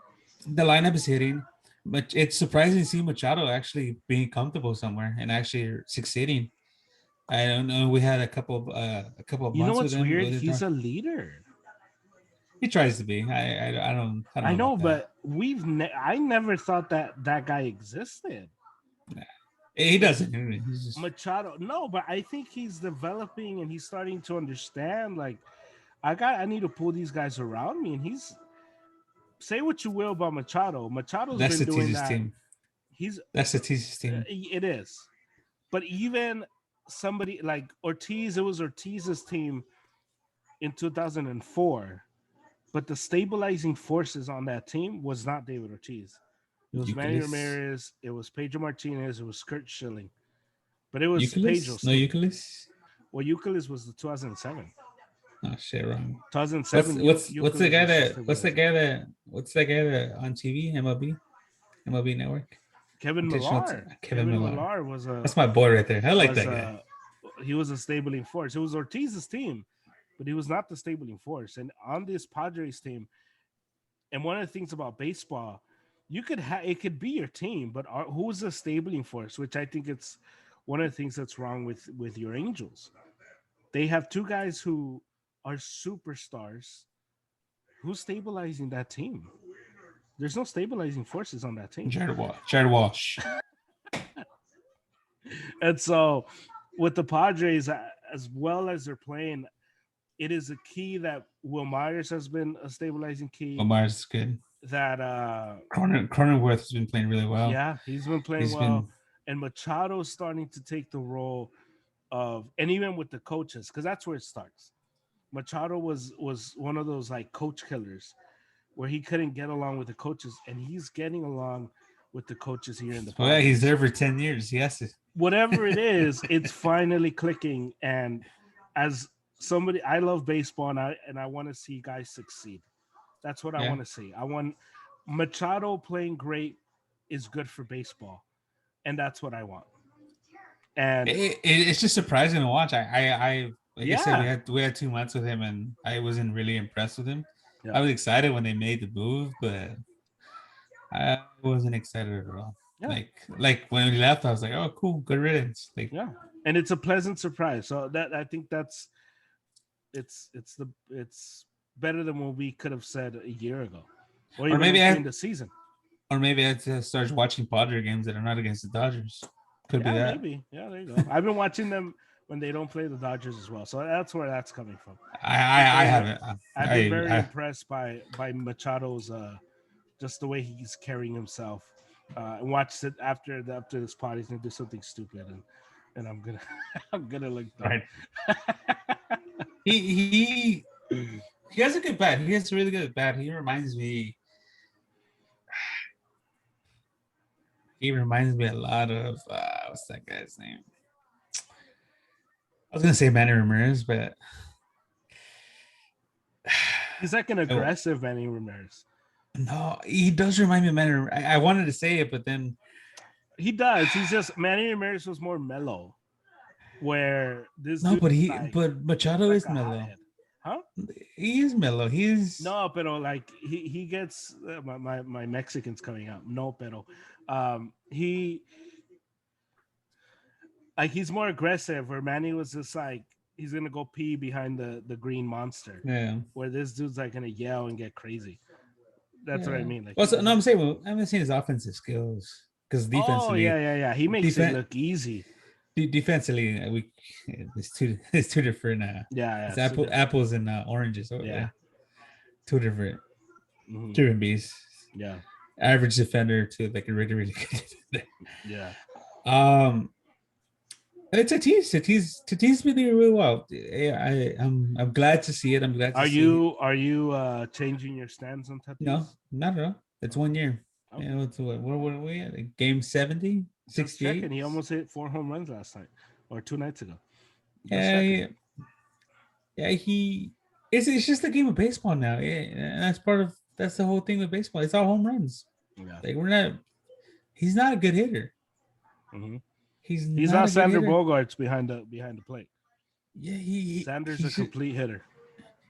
Speaker 2: the lineup is hitting, but it's surprising to see Machado actually being comfortable somewhere and actually succeeding. I don't know. We had a couple of
Speaker 1: you know
Speaker 2: months with
Speaker 1: what's
Speaker 2: him.
Speaker 1: weird? He's a leader.
Speaker 2: He tries to be. I don't
Speaker 1: I
Speaker 2: know
Speaker 1: know,
Speaker 2: about that.
Speaker 1: but I never thought that that guy existed.
Speaker 2: Nah. He
Speaker 1: Like
Speaker 2: doesn't. He's just
Speaker 1: Machado, no, but I think he's developing and he's starting to understand. Like, I need to pull these guys around me, and he's say what you will about Machado. Machado's
Speaker 2: that's
Speaker 1: been
Speaker 2: the
Speaker 1: doing
Speaker 2: teaser's
Speaker 1: that.
Speaker 2: team.
Speaker 1: He's
Speaker 2: That's the teaser's team.
Speaker 1: it is, but even somebody like Ortiz, it was Ortiz's team in 2004, but the stabilizing forces on that team was not David Ortiz. It was Manny
Speaker 2: Euclid.
Speaker 1: Ramirez. It was Pedro Martinez. It was Kurt Schilling. But it was
Speaker 2: Euclid?
Speaker 1: Pedro's
Speaker 2: No
Speaker 1: team.
Speaker 2: Euclid?
Speaker 1: Well, Euclid was the 2007.
Speaker 2: Oh shit, wrong.
Speaker 1: 2007,
Speaker 2: What's the
Speaker 1: Euclid
Speaker 2: guy
Speaker 1: was the
Speaker 2: that
Speaker 1: stabilizer.
Speaker 2: what's that guy that on TV MLB Network?
Speaker 1: Kevin
Speaker 2: Intentional
Speaker 1: Millar.
Speaker 2: Kevin
Speaker 1: Kevin
Speaker 2: Miller.
Speaker 1: Millar
Speaker 2: That's my boy right there. I like
Speaker 1: was
Speaker 2: that guy.
Speaker 1: a he was a stabling force. It was Ortiz's team, but he was not the stabling force. And on this Padres team, and one of the things about baseball, you could have it could be your team, but who's the stabling force? Which I think it's one of the things that's wrong with your Angels. They have two guys who are superstars. Who's stabilizing that team? There's no stabilizing forces on that team.
Speaker 2: Jared Walsh.
Speaker 1: And so with the Padres, as well as they're playing, it is a key that Will Myers has been a stabilizing key.
Speaker 2: Lamar's is good.
Speaker 1: That
Speaker 2: Cronenworth has been playing really well.
Speaker 1: yeah, he's been playing
Speaker 2: He's
Speaker 1: well.
Speaker 2: been
Speaker 1: And Machado's starting to take the role of, and even with the coaches, because that's where it starts. Machado was one of those like coach killers where he couldn't get along with the coaches, and he's getting along with the coaches here in the
Speaker 2: well, yeah, he's
Speaker 1: Padres.
Speaker 2: there for 10 years. Yes.
Speaker 1: Whatever it is, it's finally clicking. And as somebody, I love baseball, and I want to see guys succeed. That's what I
Speaker 2: Yeah.
Speaker 1: want to see. I want Machado playing great is good for baseball, and that's what I want. And
Speaker 2: It's just surprising to watch. I like I said,
Speaker 1: yeah,
Speaker 2: we had 2 months with him, and I wasn't really impressed with him.
Speaker 1: yeah,
Speaker 2: I was excited when they made the move, but I wasn't excited at all.
Speaker 1: yeah,
Speaker 2: Like when we left, I was like, oh, cool, good riddance. Like,
Speaker 1: yeah. And it's a pleasant surprise. So that I think that's it's better than what we could have said a year ago, or
Speaker 2: or
Speaker 1: even
Speaker 2: maybe
Speaker 1: entering
Speaker 2: I
Speaker 1: the season.
Speaker 2: or maybe I had to start watching Padre games that are not against the Dodgers. Could be
Speaker 1: Yeah,
Speaker 2: that.
Speaker 1: maybe. Yeah, there you go. I've been watching them when they don't play the Dodgers as well, so that's where that's coming from.
Speaker 2: I haven't.
Speaker 1: I've been very
Speaker 2: I
Speaker 1: impressed by Machado's just the way he's carrying himself. And watched it after this pod, he's gonna do something stupid, and I'm gonna I'm gonna look dumb.
Speaker 2: right. He he has a good bat. He has a really good bat. He reminds me. He reminds me a lot of what's that guy's name? I was gonna say Manny Ramirez, but
Speaker 1: He's like an
Speaker 2: oh,
Speaker 1: aggressive Manny Ramirez.
Speaker 2: no, he does remind me of Manny. I wanted to say it, but then
Speaker 1: He does. He's just Manny Ramirez was more mellow, where this
Speaker 2: no,
Speaker 1: dude like
Speaker 2: but Machado
Speaker 1: like
Speaker 2: is
Speaker 1: a
Speaker 2: mellow.
Speaker 1: hothead, huh?
Speaker 2: He is mellow. He's
Speaker 1: No, pero like he gets my Mexicans coming out. No, pero he like he's more aggressive. Where Manny was just like he's gonna go pee behind the green monster.
Speaker 2: yeah.
Speaker 1: Where this dude's like gonna yell and get crazy. That's what I
Speaker 2: Yeah.
Speaker 1: mean. Like
Speaker 2: Well, so, no, I'm saying his offensive skills because
Speaker 1: oh
Speaker 2: defensively,
Speaker 1: yeah. He makes it
Speaker 2: defense
Speaker 1: look easy.
Speaker 2: defensively, it's two different.
Speaker 1: Yeah,
Speaker 2: It's
Speaker 1: it's different.
Speaker 2: apples and oranges. Oh,
Speaker 1: Yeah.
Speaker 2: yeah, two different
Speaker 1: Mhm.
Speaker 2: different beasts.
Speaker 1: Yeah.
Speaker 2: average defender to like a really, really good defender.
Speaker 1: Yeah.
Speaker 2: Um, it's Tatis been doing really well. I'm glad to see it. I'm glad to see it.
Speaker 1: Are you changing your stance on
Speaker 2: No,
Speaker 1: Tatis?
Speaker 2: not at all. It's 1 year.
Speaker 1: Okay.
Speaker 2: You know, it's what are we at? Like game 70,
Speaker 1: Just
Speaker 2: 68?
Speaker 1: checking. He almost hit 4 home runs last night or 2 nights ago. Just
Speaker 2: Yeah,
Speaker 1: checking.
Speaker 2: yeah, yeah. It's just a game of baseball now. Yeah, and that's the whole thing with baseball. It's all home runs.
Speaker 1: Yeah.
Speaker 2: Like we're not. He's not a good hitter.
Speaker 1: Mm-hmm.
Speaker 2: He's
Speaker 1: He's
Speaker 2: not
Speaker 1: not
Speaker 2: a good
Speaker 1: Sander
Speaker 2: hitter.
Speaker 1: Bogarts behind the plate.
Speaker 2: Yeah,
Speaker 1: Sanders a
Speaker 2: he's just,
Speaker 1: complete hitter.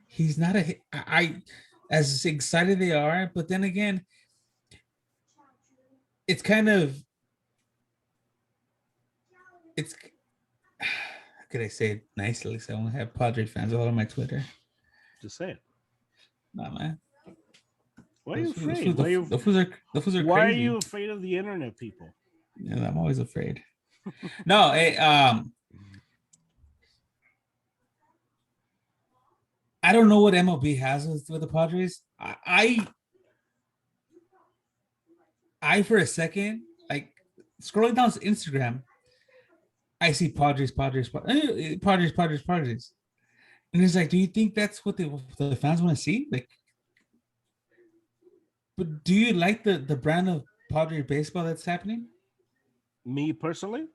Speaker 2: he's not a. As excited they are, but then again, it's kind of it's. How could I say it nicely? So I won't have Padre fans all on my Twitter.
Speaker 1: Just saying.
Speaker 2: Nah, man.
Speaker 1: Why are you
Speaker 2: Those
Speaker 1: afraid?
Speaker 2: fools, the fools are
Speaker 1: Why are
Speaker 2: crazy.
Speaker 1: you afraid of the internet people?
Speaker 2: Yeah, I'm always afraid. No, hey, I don't know what MLB has with the Padres. I for a second, like scrolling down Instagram, I see Padres, and it's like, do you think that's what the fans want to see? Like, but do you like the brand of Padre baseball that's happening?
Speaker 1: Me personally,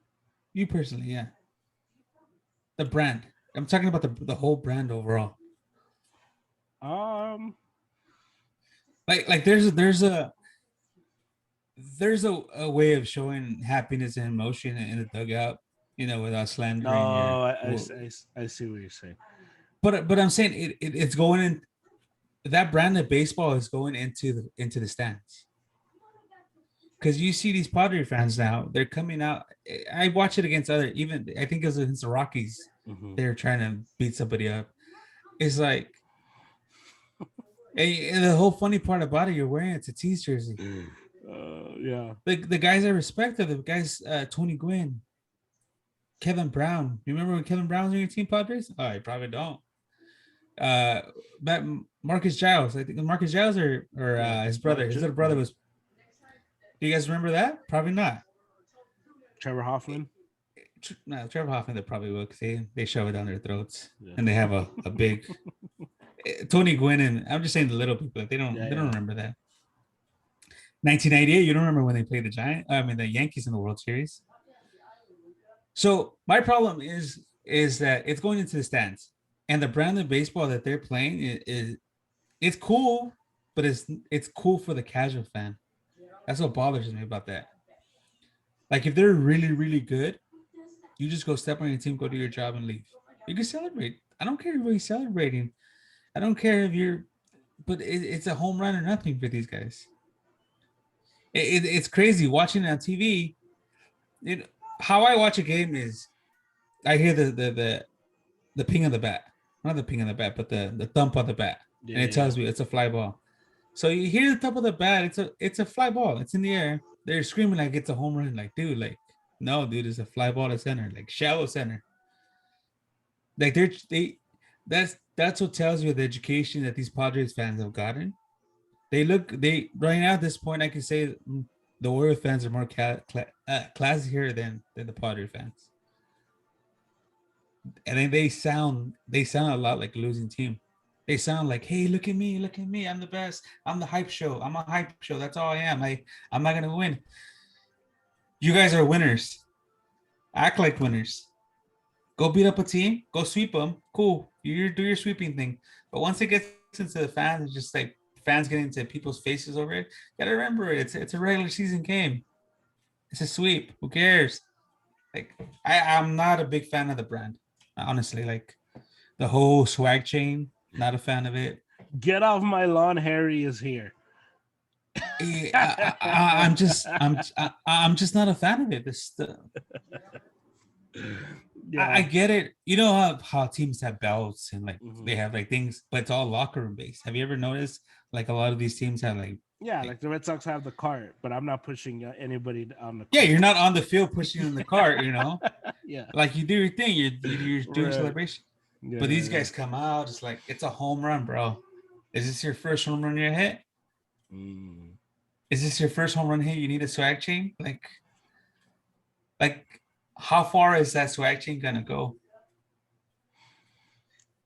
Speaker 2: You personally, yeah, the brand. I'm talking about the whole brand overall.
Speaker 1: um,
Speaker 2: Like there's a way of showing happiness and emotion in the dugout, without slandering your.
Speaker 1: no, I see what you're saying.
Speaker 2: But I'm saying it's going in. That brand of baseball is going into the stands, because you see these Padre fans now. They're coming out. I watch it against other. Even I think it was against the Rockies.
Speaker 1: Mm-hmm.
Speaker 2: They're trying to beat somebody up. It's like, and the whole funny part about it, you're wearing a Tatis jersey.
Speaker 1: Yeah.
Speaker 2: The guys I respect are the guys, Tony Gwynn, Kevin Brown. You remember when Kevin Brown was on your team, Padres? Oh, you probably don't. But Marcus Giles, I think Marcus Giles or his brother, his little brother was. Do you guys remember that? Probably not.
Speaker 1: Trevor Hoffman.
Speaker 2: No, Trevor Hoffman. They probably will, because they shove it down their throats, and they have a big. Tony Gwynn, and I'm just saying the little people. They don't remember that. 1998. You don't remember when they played the Yankees in the World Series. So my problem is that it's going into the stands, and the brand of baseball that they're playing is it's cool, but it's cool for the casual fan. That's what bothers me about that. Like, if they're really, really good, you just go step on your team, go do your job, and leave. You can celebrate. I don't care if you're celebrating. I don't care if you're, but it's a home run or nothing for these guys. It's crazy watching it on TV. How I watch a game is I hear the ping of the bat, not the ping of the bat, but the thump of the bat, and it tells me it's a fly ball. So you hear the thump of the bat, it's a fly ball. It's in the air. They're screaming like it's a home run. Like, dude, like, no, dude, it's a fly ball to center, like shallow center. Like that's what tells you the education that these Padres fans have gotten. They right now at this point, I can say the Warrior fans are more classier than the Padre fans, and then they sound a lot like a losing team. They sound like, hey, look at me, I'm the best, I'm the hype show, I'm a hype show. That's all I am. I'm not gonna win. You guys are winners. Act like winners. Go beat up a team. Go sweep them. Cool. You do your sweeping thing. But once it gets into the fans, it's just like fans getting into people's faces over it. You gotta remember, it's a regular season game. It's a sweep. Who cares? Like, I'm not a big fan of the brand, honestly. Like, the whole swag chain, not a fan of it.
Speaker 1: Get off my lawn, Harry is here.
Speaker 2: I'm just not a fan of it.
Speaker 1: Yeah.
Speaker 2: I get it. You know how teams have belts and like they have like things, but it's all locker room based. Have you ever noticed like a lot of these teams have like
Speaker 1: like the Red Sox have the cart, but I'm not pushing anybody on the cart.
Speaker 2: Yeah, you're not on the field pushing in the cart,
Speaker 1: Yeah.
Speaker 2: Like, you do your thing, you're doing celebration.
Speaker 1: Yeah,
Speaker 2: but these guys come out, it's like, it's a home run, bro. Is this your first home run you hit? Is this your first home run hit? You need a swag chain? Like how far is that swag chain gonna go?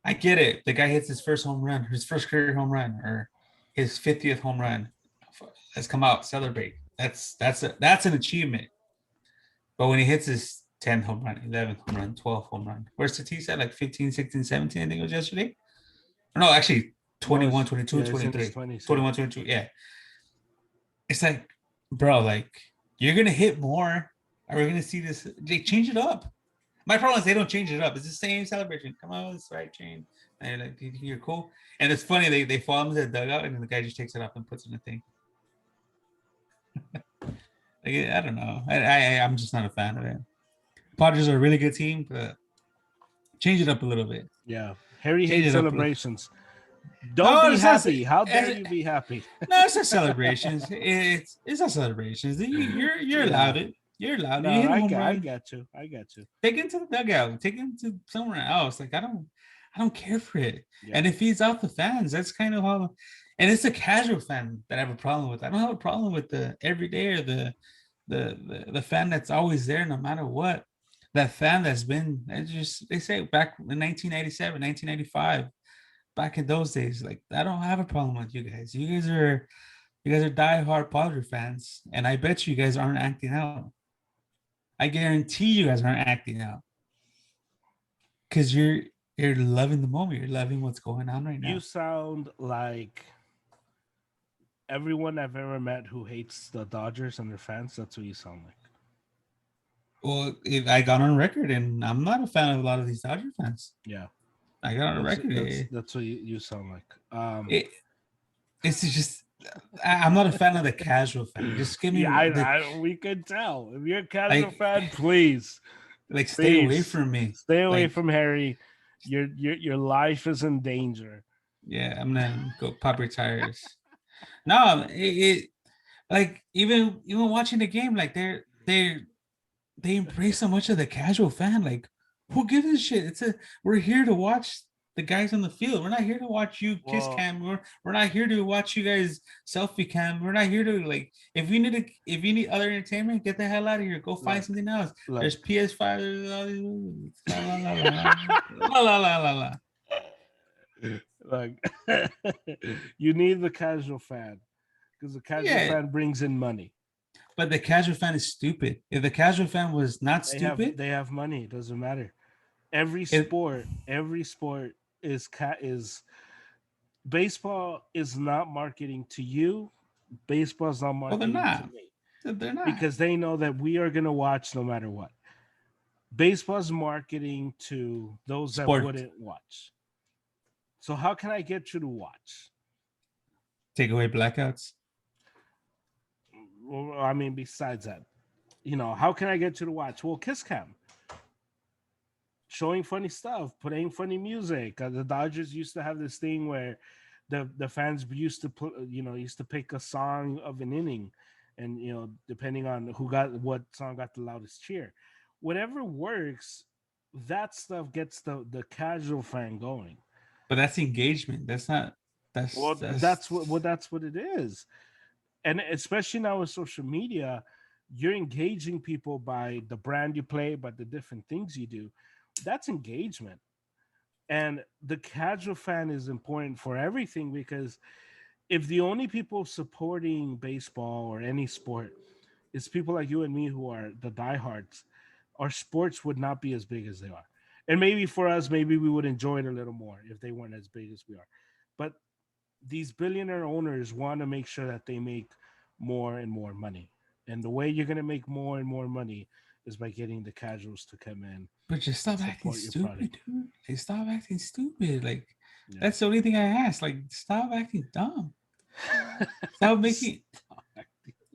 Speaker 2: I get it. The guy hits his first home run, his first career home run, or his 50th home run. Let's come out, celebrate. That's an achievement. But when he hits his 10th home run, 11th home run, 12th home run, where's Tatis at? Like 15, 16, 17, I think it was yesterday. Or no, actually
Speaker 1: No,
Speaker 2: 21, 22,
Speaker 1: it's in his
Speaker 2: 23,
Speaker 1: 20s. Yeah.
Speaker 2: 21, 22. Yeah. It's like, bro, like you're gonna hit more. Are we gonna see this? They change it up. My problem is they don't change it up. It's the same celebration. Come on, it's right chain. And like, you think you're cool. And it's funny, they fall into the dugout and then the guy just takes it up and puts it in the thing. Like, I don't know. I'm just not a fan of it. Padres are a really good team, but change it up a little bit.
Speaker 1: Yeah. Harry
Speaker 2: Change
Speaker 1: hates
Speaker 2: it up.
Speaker 1: celebrations. Don't
Speaker 2: No,
Speaker 1: be
Speaker 2: it's not.
Speaker 1: happy. How dare you be happy?
Speaker 2: No, it's not celebrations. It's not celebrations. You're allowed it. You're allowed.
Speaker 1: No,
Speaker 2: You hit a home
Speaker 1: I
Speaker 2: run.
Speaker 1: got you. I got you.
Speaker 2: Take it to the dugout. Take it to somewhere else. Like I don't care for it.
Speaker 1: Yeah.
Speaker 2: And it feeds off the fans. That's kind of how. And it's a casual fan that I have a problem with. I don't have a problem with the everyday or the fan that's always there no matter what. That fan that's been, they say back in 1997, 1995, back in those days, like I don't have a problem with you guys. You guys are diehard Padre fans, and I bet you guys aren't acting out. I guarantee you guys aren't acting out because you're loving the moment. You're loving what's going on right now.
Speaker 1: You sound like everyone I've ever met who hates the Dodgers and their fans. That's what you sound like.
Speaker 2: Well, if I got on record, and I'm not a fan of a lot of these Dodger fans.
Speaker 1: Yeah,
Speaker 2: I got on record.
Speaker 1: That's what you sound like.
Speaker 2: It's just I'm not a fan of the casual fan. Just give me.
Speaker 1: Yeah, we could tell. If you're a casual fan, please,
Speaker 2: stay away from me.
Speaker 1: Stay away from Harry. Your life is in danger.
Speaker 2: Yeah, I'm gonna go pop your tires. No, it like even watching the game, like they embrace so much of the casual fan. Like, who gives a shit? We're here to watch the guys on the field. We're not here to watch you kiss cam. We're not here to watch you guys selfie cam. We're not here to like if you need other entertainment, get the hell out of here. Go find something else. There's PS5. There's all these la la la la la.
Speaker 1: Like you need the casual fan because the casual fan brings in money.
Speaker 2: But the casual fan is stupid. If the casual fan was not stupid,
Speaker 1: they have money. It doesn't matter. Every sport is baseball is not marketing to you. Baseball is not marketing to me.
Speaker 2: They're not.
Speaker 1: Because they know that we are going to watch no matter what. Baseball's marketing to those that wouldn't watch. So how can I get you to watch?
Speaker 2: Take away blackouts.
Speaker 1: Well, I mean, besides that, how can I get you to watch? Well, Kiss Cam. Showing funny stuff, playing funny music. The Dodgers used to have this thing where the fans used to pick a song of an inning, and depending on what song got the loudest cheer, whatever works, that stuff gets the casual fan going.
Speaker 2: But that's engagement. That's
Speaker 1: what it is. And especially now with social media, you're engaging people by the brand you play, by the different things you do. That's engagement. And the casual fan is important for everything, because if the only people supporting baseball or any sport is people like you and me who are the diehards, our sports would not be as big as they are. And maybe for us, maybe we would enjoy it a little more if they weren't as big as we are. But these billionaire owners want to make sure that they make more and more money. And the way you're going to make more and more money is by getting the casuals to come in.
Speaker 2: But just stop acting stupid, dude. Like, stop acting stupid. Like, that's the only thing I ask. Like, stop acting dumb. Stop making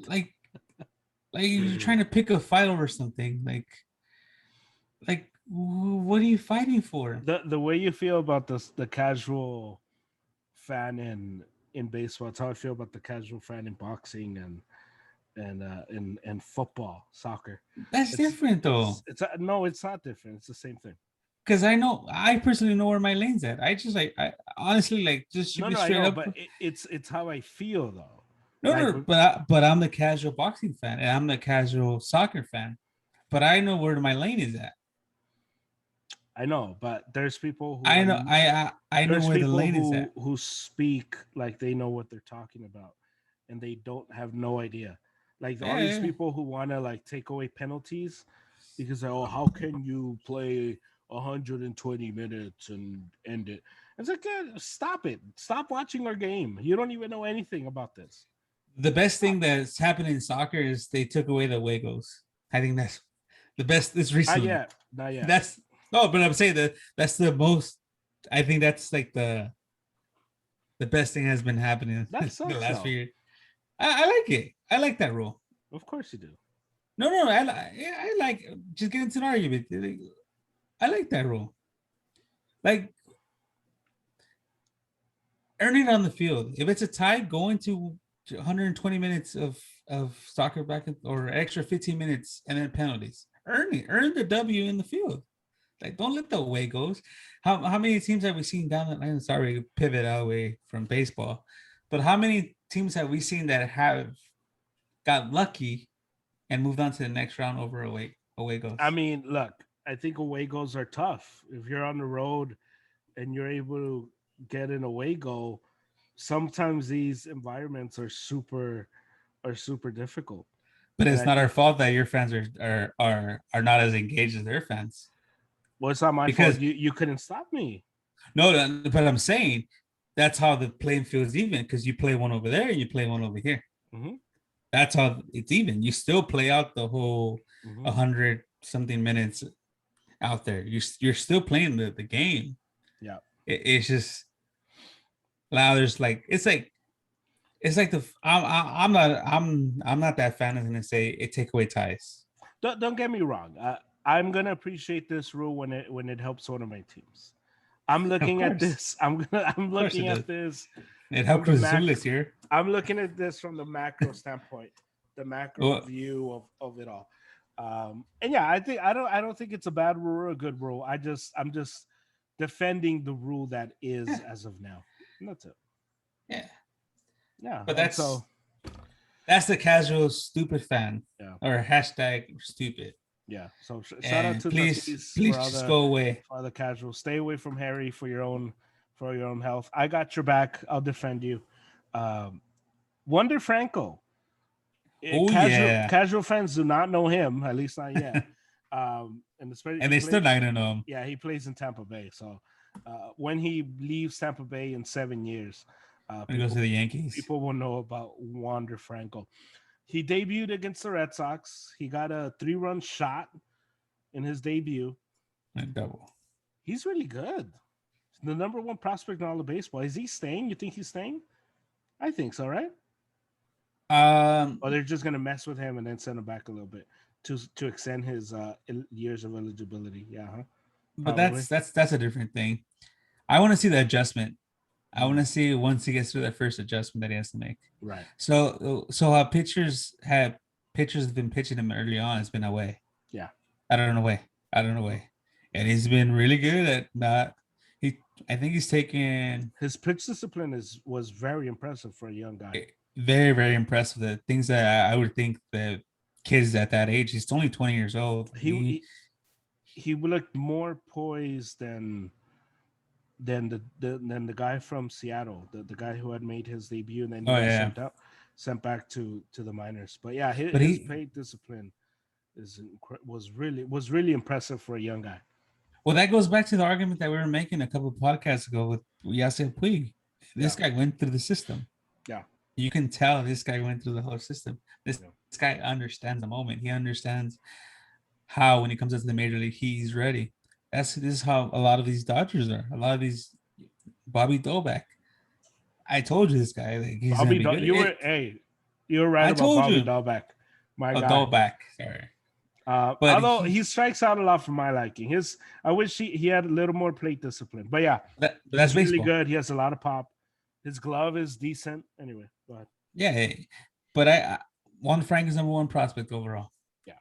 Speaker 2: like you're trying to pick a fight over something. Like what are you fighting for?
Speaker 1: The way you feel about the casual fan in baseball, it's how I feel about the casual fan in boxing and football, soccer.
Speaker 2: That's different though.
Speaker 1: No, it's not different. It's the same thing.
Speaker 2: Because I personally know where my lane's at. I just I honestly just
Speaker 1: no, straight up. But it's how I feel though.
Speaker 2: No,
Speaker 1: Like,
Speaker 2: no, but I'm the casual boxing fan and I'm the casual soccer fan. But I know where my lane is at.
Speaker 1: I know, but there's people who
Speaker 2: I know I know
Speaker 1: there's
Speaker 2: where the
Speaker 1: people
Speaker 2: lane is at.
Speaker 1: who speak like they know what they're talking about, and they don't have no idea. Like all these
Speaker 2: Yeah,
Speaker 1: people who want to like take away penalties because oh, how can you play 120 minutes and end it? It's like, stop it! Stop watching our game. You don't even know anything about this.
Speaker 2: the best
Speaker 1: Stop.
Speaker 2: thing that's happened in soccer is they took away the away goals. I think that's the best this
Speaker 1: Not
Speaker 2: recently.
Speaker 1: yet. Not yet.
Speaker 2: That's no, but I'm saying that that's the most. I think that's like the best thing has been happening
Speaker 1: That
Speaker 2: the
Speaker 1: sucks
Speaker 2: last few
Speaker 1: though.
Speaker 2: years. I like it. I like that rule.
Speaker 1: Of course you do.
Speaker 2: No, no, yeah, I like just get into an argument. I like that rule. Like earning on the field. If it's a tie, going to 120 minutes of soccer back or extra 15 minutes and then penalties. Earn it. Earn the W in the field. Like don't let the away goes. How many teams have we seen down the line? Sorry, pivot away from baseball, but how many teams have we seen that have got lucky and moved on to the next round over away
Speaker 1: I
Speaker 2: goes?
Speaker 1: mean, look, I think away goals are tough. If you're on the road and you're able to get an away goal, sometimes these environments are super difficult.
Speaker 2: But
Speaker 1: And
Speaker 2: it's
Speaker 1: I
Speaker 2: not our
Speaker 1: think,
Speaker 2: fault that your fans are not as engaged as their fans
Speaker 1: well, it's not my fault.
Speaker 2: because
Speaker 1: You couldn't stop me.
Speaker 2: no, but I'm saying that's how the playing field is even because you play one over there and you play one over here.
Speaker 1: Hmm.
Speaker 2: That's how it's even. You still play out the whole
Speaker 1: Hmm.
Speaker 2: 100 something minutes out there. You're still playing the game.
Speaker 1: Yeah.
Speaker 2: It's just now there's like it's like the I'm not that fan of gonna say it take away ties.
Speaker 1: Don't get me wrong. I'm gonna appreciate this rule when it helps one of my teams. I'm
Speaker 2: Of
Speaker 1: looking at
Speaker 2: course,
Speaker 1: this. I'm
Speaker 2: of course it
Speaker 1: looking
Speaker 2: does.
Speaker 1: at this
Speaker 2: It
Speaker 1: from
Speaker 2: helped
Speaker 1: the
Speaker 2: Cruz Azul
Speaker 1: macro.
Speaker 2: this year.
Speaker 1: I'm looking at this from the macro standpoint, the macro
Speaker 2: Well,
Speaker 1: view of it all. And yeah, I don't think it's a bad rule or a good rule. I'm just defending the rule that is
Speaker 2: yeah,
Speaker 1: as of now. And that's it.
Speaker 2: yeah.
Speaker 1: Yeah,
Speaker 2: But
Speaker 1: and so
Speaker 2: that's the casual stupid fan
Speaker 1: yeah,
Speaker 2: or hashtag stupid.
Speaker 1: yeah. So shout out
Speaker 2: And
Speaker 1: to
Speaker 2: please,
Speaker 1: Tatis
Speaker 2: please just go away.
Speaker 1: for the casuals. Stay away from Harry for your own health. I got your back. I'll defend you. Um, Wonder Franco.
Speaker 2: Oh yeah,
Speaker 1: Casual fans do not know him, at least not yet. And especially
Speaker 2: and they still not gonna know him.
Speaker 1: yeah, he plays in Tampa Bay. So when he leaves Tampa Bay in 7 years,
Speaker 2: When he goes to the Yankees.
Speaker 1: people will know about Wander Franco. He debuted against the Red Sox. He got a 3-run shot in his debut.
Speaker 2: And double.
Speaker 1: He's really good. The number one prospect in all of baseball. Is he staying? You think he's staying? I think so, right?
Speaker 2: Um,
Speaker 1: Or they're just gonna mess with him and then send him back a little bit to extend his years of eligibility. Yeah, huh?
Speaker 2: but
Speaker 1: Probably.
Speaker 2: that's a different thing. I want to see the adjustment. I want
Speaker 1: Mm,
Speaker 2: to see once he gets through that first adjustment that he has to make.
Speaker 1: right.
Speaker 2: So how pitchers have been pitching him early on. It's been away.
Speaker 1: Yeah.
Speaker 2: I don't know way. I don't know way. And he's been really good at not. He, I think he's taken
Speaker 1: His pitch discipline was very impressive for a young guy.
Speaker 2: very, very impressive. The things that I would think that kids at that age. He's only 20 years old.
Speaker 1: He he looked more poised than the guy from Seattle, the guy who had made his debut and then he
Speaker 2: Oh
Speaker 1: got
Speaker 2: yeah,
Speaker 1: sent back to the minors. But yeah,
Speaker 2: but
Speaker 1: his
Speaker 2: he
Speaker 1: plate discipline was really impressive for a young guy.
Speaker 2: well that goes back to the argument that we were making a couple of podcasts ago with Yasiel Puig. This
Speaker 1: Yeah,
Speaker 2: guy went through the system.
Speaker 1: yeah,
Speaker 2: You can tell this guy went through the whole system.
Speaker 1: yeah.
Speaker 2: This guy understands the moment. He understands how when he comes into the major league, he's ready. This is how a lot of these Dodgers are. A lot of these Bobby Dolbeck. I told you this guy like he's gonna be good.
Speaker 1: You were right
Speaker 2: I
Speaker 1: about
Speaker 2: told
Speaker 1: Bobby
Speaker 2: you.
Speaker 1: Dahlbeck, my
Speaker 2: Oh,
Speaker 1: guy.
Speaker 2: Dolbeck. Sorry. But
Speaker 1: Although he strikes out a lot for my liking. I wish he had a little more plate discipline. But yeah,
Speaker 2: that's
Speaker 1: he's really
Speaker 2: baseball.
Speaker 1: good. He has a lot of pop. His glove is decent. Anyway, go ahead.
Speaker 2: Yeah. But Juan Frank is number one prospect overall.
Speaker 1: Yeah.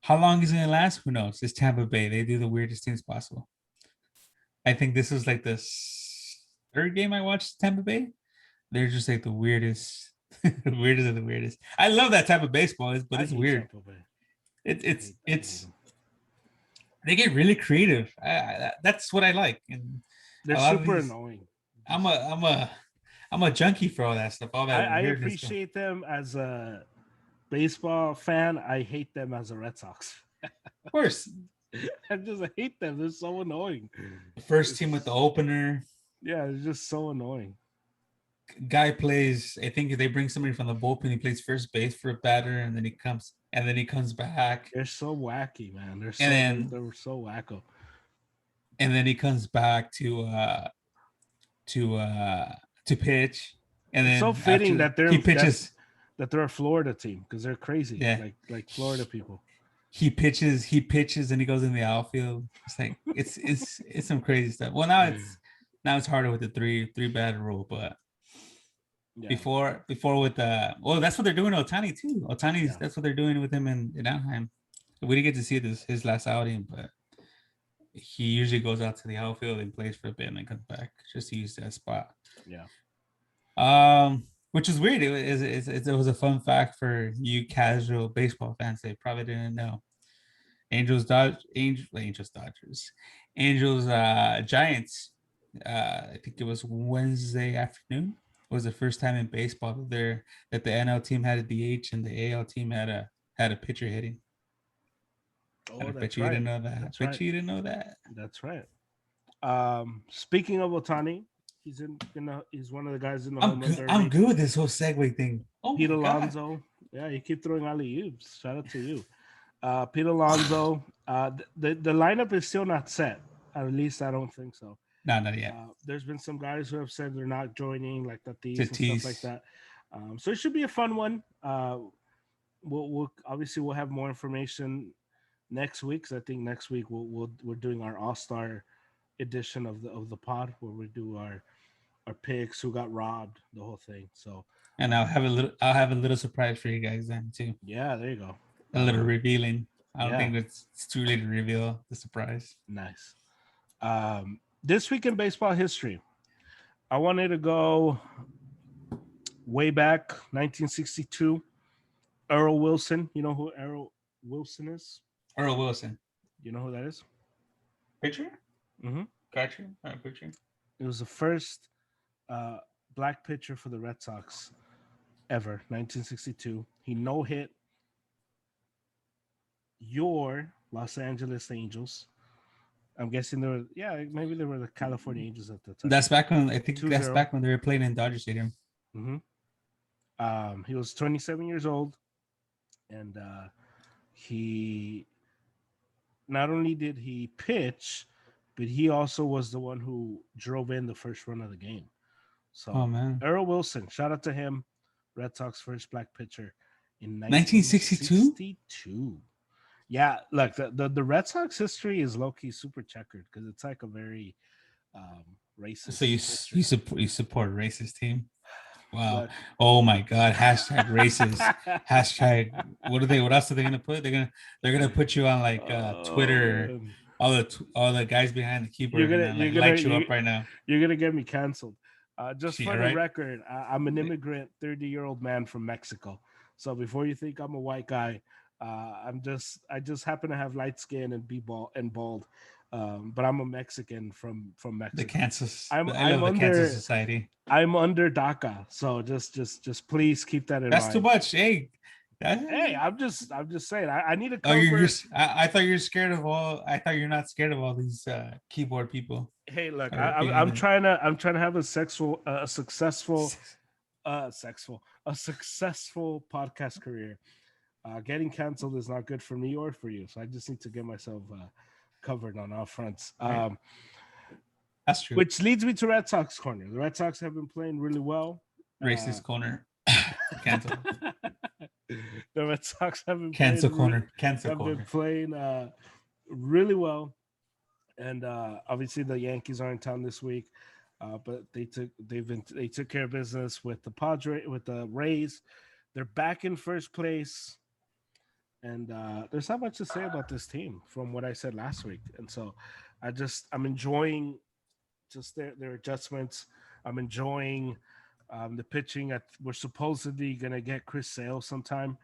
Speaker 2: How long is it gonna last? Who knows? It's Tampa Bay. They do the weirdest things possible. I think this was like the third game I watched Tampa Bay. They're just like the weirdest. Weirdest of the weirdest. I love that type of baseball, but
Speaker 1: I
Speaker 2: it's
Speaker 1: hate
Speaker 2: weird.
Speaker 1: Tampa Bay. I hate
Speaker 2: It's
Speaker 1: them.
Speaker 2: they get really creative. That's what I like. And
Speaker 1: They're
Speaker 2: a lot of
Speaker 1: super
Speaker 2: these,
Speaker 1: annoying.
Speaker 2: I'm
Speaker 1: Just
Speaker 2: a I'm a I'm a junkie for all that stuff, all that
Speaker 1: I
Speaker 2: weirdness.
Speaker 1: appreciate them as a baseball fan. I hate them as a Red Sox.
Speaker 2: Of course,
Speaker 1: I just hate them. They're so annoying.
Speaker 2: the first team with the
Speaker 1: It's,
Speaker 2: opener
Speaker 1: yeah, it's just so annoying.
Speaker 2: guy plays. I think they bring somebody from the bullpen. He plays first base for a batter, and then he comes back,
Speaker 1: They're so wacky, man.
Speaker 2: and then
Speaker 1: They're so wacko.
Speaker 2: he comes back to uh to pitch, and
Speaker 1: It's so
Speaker 2: then
Speaker 1: fitting
Speaker 2: after
Speaker 1: that
Speaker 2: he pitches,
Speaker 1: they're a Florida team because they're crazy,
Speaker 2: yeah,
Speaker 1: like Florida people.
Speaker 2: he pitches, and he goes in the outfield. It's like it's some crazy stuff. Well, now it's harder with the three batter rule, but
Speaker 1: Yeah,
Speaker 2: before with well, that's what they're doing to Otani too. Otani's
Speaker 1: yeah,
Speaker 2: that's what they're doing with him in Anaheim. We didn't get to see his last outing, but he usually goes out to the outfield and plays for a bit and then comes back just to use that spot.
Speaker 1: yeah.
Speaker 2: Which is weird. It was a fun fact for you casual baseball fans. They probably didn't know. Angels Dodgers, Angels Giants. I think it was Wednesday afternoon. Was the first time in baseball that the NL team had a DH and the AL team had a pitcher hitting. And
Speaker 1: Oh,
Speaker 2: I bet
Speaker 1: that's
Speaker 2: you
Speaker 1: right.
Speaker 2: didn't know that. I
Speaker 1: That's
Speaker 2: bet
Speaker 1: right.
Speaker 2: you didn't know that.
Speaker 1: That's right. Speaking of Otani, he's one of the guys in the
Speaker 2: I'm
Speaker 1: home run
Speaker 2: good. I'm
Speaker 1: derby.
Speaker 2: good with this whole segue thing. Oh
Speaker 1: Pete
Speaker 2: my god.
Speaker 1: Alonso. Yeah, you keep throwing alley oops. Shout out to you. Pete Alonso. The lineup is still not set. At least I don't think so.
Speaker 2: No, not yet.
Speaker 1: There's been some guys who have said they're not joining, like Tatis and stuff like
Speaker 2: Tatis.
Speaker 1: that. So it should be a fun one. We'll obviously we'll have more information next week. 'Cause I think next week we're doing our All Star edition of the pod where we do our picks, who got robbed, the whole thing. So
Speaker 2: And
Speaker 1: um,
Speaker 2: I'll have a little surprise for you guys then too.
Speaker 1: yeah, there you go.
Speaker 2: A little revealing. I don't
Speaker 1: Yeah,
Speaker 2: think it's too late to reveal the surprise.
Speaker 1: nice. This week in baseball history, I wanted to go way back, 1962. Earl Wilson. You know who Earl Wilson is?
Speaker 2: Earl Wilson.
Speaker 1: You know who that is?
Speaker 2: Pitcher?
Speaker 1: Mm-hmm.
Speaker 2: Catcher? Not pitcher.
Speaker 1: It was the first uh, black pitcher for the Red Sox ever, 1962. He no hit your Los Angeles Angels. I'm guessing they were, yeah, maybe they were the California Angels at the time.
Speaker 2: That's back when I think
Speaker 1: 2-0.
Speaker 2: that's back when they were playing in Dodger Stadium.
Speaker 1: Mm-hmm. He was 27 years old, and he not only did he pitch, but he also was the one who drove in the first run of the game. So,
Speaker 2: Oh man.
Speaker 1: Earl Wilson, shout out to him, Red Sox first black pitcher in
Speaker 2: 1962?
Speaker 1: 1962. Yeah, look, the Red Sox history is low key super checkered because it's like a very
Speaker 2: So
Speaker 1: racist history.
Speaker 2: you support a racist team? Wow.
Speaker 1: Look,
Speaker 2: Oh my god. Hashtag racist. Hashtag what else are they gonna put? They're gonna put you on like
Speaker 1: oh
Speaker 2: Twitter.
Speaker 1: man,
Speaker 2: All the guys behind the keyboard are gonna like light you up right now.
Speaker 1: you're gonna get me canceled. Just
Speaker 2: Yeah,
Speaker 1: for the
Speaker 2: right.
Speaker 1: record, I'm an immigrant, 30-year-old man from Mexico. So before you think I'm a white guy, I just happen to have light skin and be bald. But I'm a Mexican from
Speaker 2: The
Speaker 1: Mexico.
Speaker 2: Kansas.
Speaker 1: I'm
Speaker 2: I love
Speaker 1: I'm
Speaker 2: the Kansas
Speaker 1: under
Speaker 2: Society.
Speaker 1: I'm under DACA. So just please keep that in
Speaker 2: That's too
Speaker 1: mind.
Speaker 2: much. Hey,
Speaker 1: Hey, I'm just saying I need to
Speaker 2: oh,
Speaker 1: cover.
Speaker 2: I thought you're scared of all. I thought you're not scared of all these keyboard people.
Speaker 1: Hey, look,
Speaker 2: Or behind
Speaker 1: I'm
Speaker 2: it.
Speaker 1: trying to have a successful a successful podcast career. Getting canceled is not good for me or for you, so I just need to get myself covered on all fronts.
Speaker 2: Right. That's true.
Speaker 1: Which leads me to Red Sox corner. The Red Sox have been playing really well.
Speaker 2: Racist corner. Cancel.
Speaker 1: The Red Sox have been
Speaker 2: Cancel
Speaker 1: playing,
Speaker 2: corner. Cancel
Speaker 1: have
Speaker 2: corner.
Speaker 1: been playing really well, and obviously the Yankees are in town this week. But they took care of business with the Rays. They're back in first place, and there's not much to say about this team from what I said last week. And so, I'm enjoying just their adjustments. I'm enjoying The pitching, we're supposedly gonna get Chris Sale sometime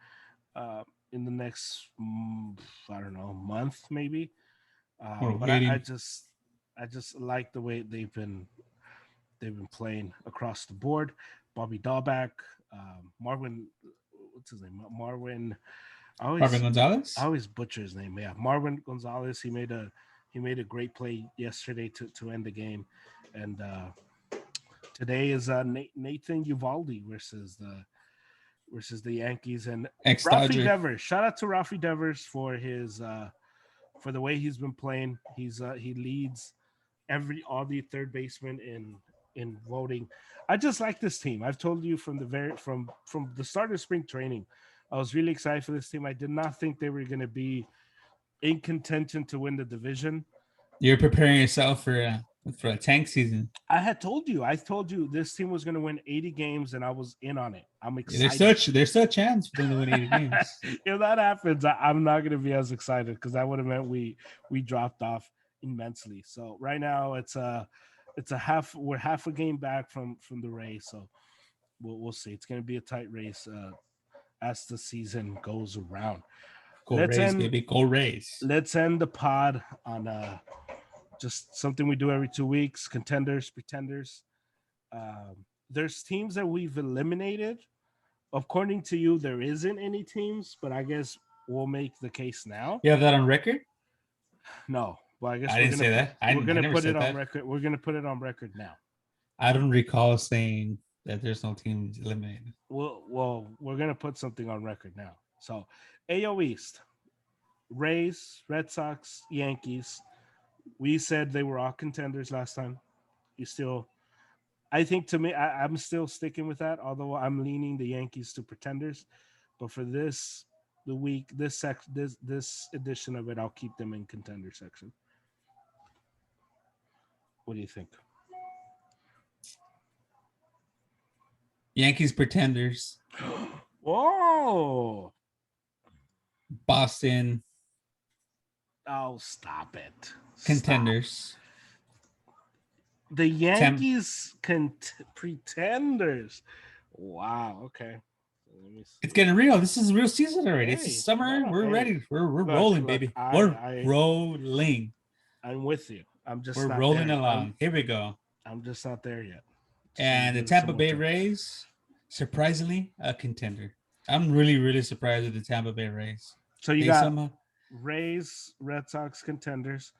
Speaker 1: uh, in the next, I don't know, month maybe.
Speaker 2: We're
Speaker 1: But I
Speaker 2: waiting.
Speaker 1: just, I just like the way they've been playing across the board. Bobby Dahlback, Marvin, what's his name? Marvin. I
Speaker 2: Marvin
Speaker 1: always, I
Speaker 2: Gonzalez.
Speaker 1: always butcher his name. Yeah, Marvin Gonzalez. He made a great play yesterday to end the game, and today is Nathan Uvalde versus the Yankees and Rafi
Speaker 2: Ex-Dodger.
Speaker 1: Devers. Shout out to Rafi Devers for his for the way he's been playing. He leads all the third basemen in voting. I just like this team. I've told you from the start of spring training, I was really excited for this team. I did not think they were going to be in contention to win the division.
Speaker 2: You're preparing yourself for a tank season.
Speaker 1: I told you this team was going to win 80 games, and I was in on it. I'm
Speaker 2: There's
Speaker 1: excited.
Speaker 2: still a chance for them to win 80 games.
Speaker 1: If that happens, I'm not going to be as excited because that would have meant we dropped off immensely. So right now it's a half. We're half a game back from the race. So we'll see. It's going to be a tight race as the season goes around.
Speaker 2: Go Rays, baby. Go Rays.
Speaker 1: Let's end the pod on just something we do every 2 weeks: contenders, pretenders. There's teams that we've eliminated. According to you, there isn't any teams, but I guess we'll make the case now.
Speaker 2: You have that on record?
Speaker 1: No, well, I guess
Speaker 2: I didn't say that.
Speaker 1: We're gonna put it on
Speaker 2: that.
Speaker 1: record. We're gonna put it on record now.
Speaker 2: I don't recall saying that there's no teams eliminated.
Speaker 1: Well, we're gonna put something on record now. So, AO East, Rays, Red Sox, Yankees. We said they were all contenders last time. You still, I think to me, I'm still sticking with that. Although I'm leaning the Yankees to pretenders, but for this this edition of it, I'll keep them in contender section. What do you think?
Speaker 2: Yankees pretenders.
Speaker 1: Whoa!
Speaker 2: Boston
Speaker 1: Oh, stop it!
Speaker 2: contenders.
Speaker 1: Stop. The Yankees pretenders. Wow. Okay.
Speaker 2: It's getting real. This is a real season already. It's the
Speaker 1: Hey,
Speaker 2: summer.
Speaker 1: no,
Speaker 2: We're
Speaker 1: hey.
Speaker 2: ready. We're
Speaker 1: Look,
Speaker 2: rolling, baby. We're rolling.
Speaker 1: I'm with you. I'm just
Speaker 2: We're
Speaker 1: not
Speaker 2: rolling
Speaker 1: there.
Speaker 2: along. Here we go.
Speaker 1: I'm just not there yet. Just
Speaker 2: And the
Speaker 1: give it some
Speaker 2: Tampa
Speaker 1: more
Speaker 2: Bay
Speaker 1: time.
Speaker 2: Rays, surprisingly, a contender. I'm really, really surprised with the Tampa Bay Rays.
Speaker 1: So you
Speaker 2: They
Speaker 1: got
Speaker 2: somehow,
Speaker 1: Rays, Red Sox contenders,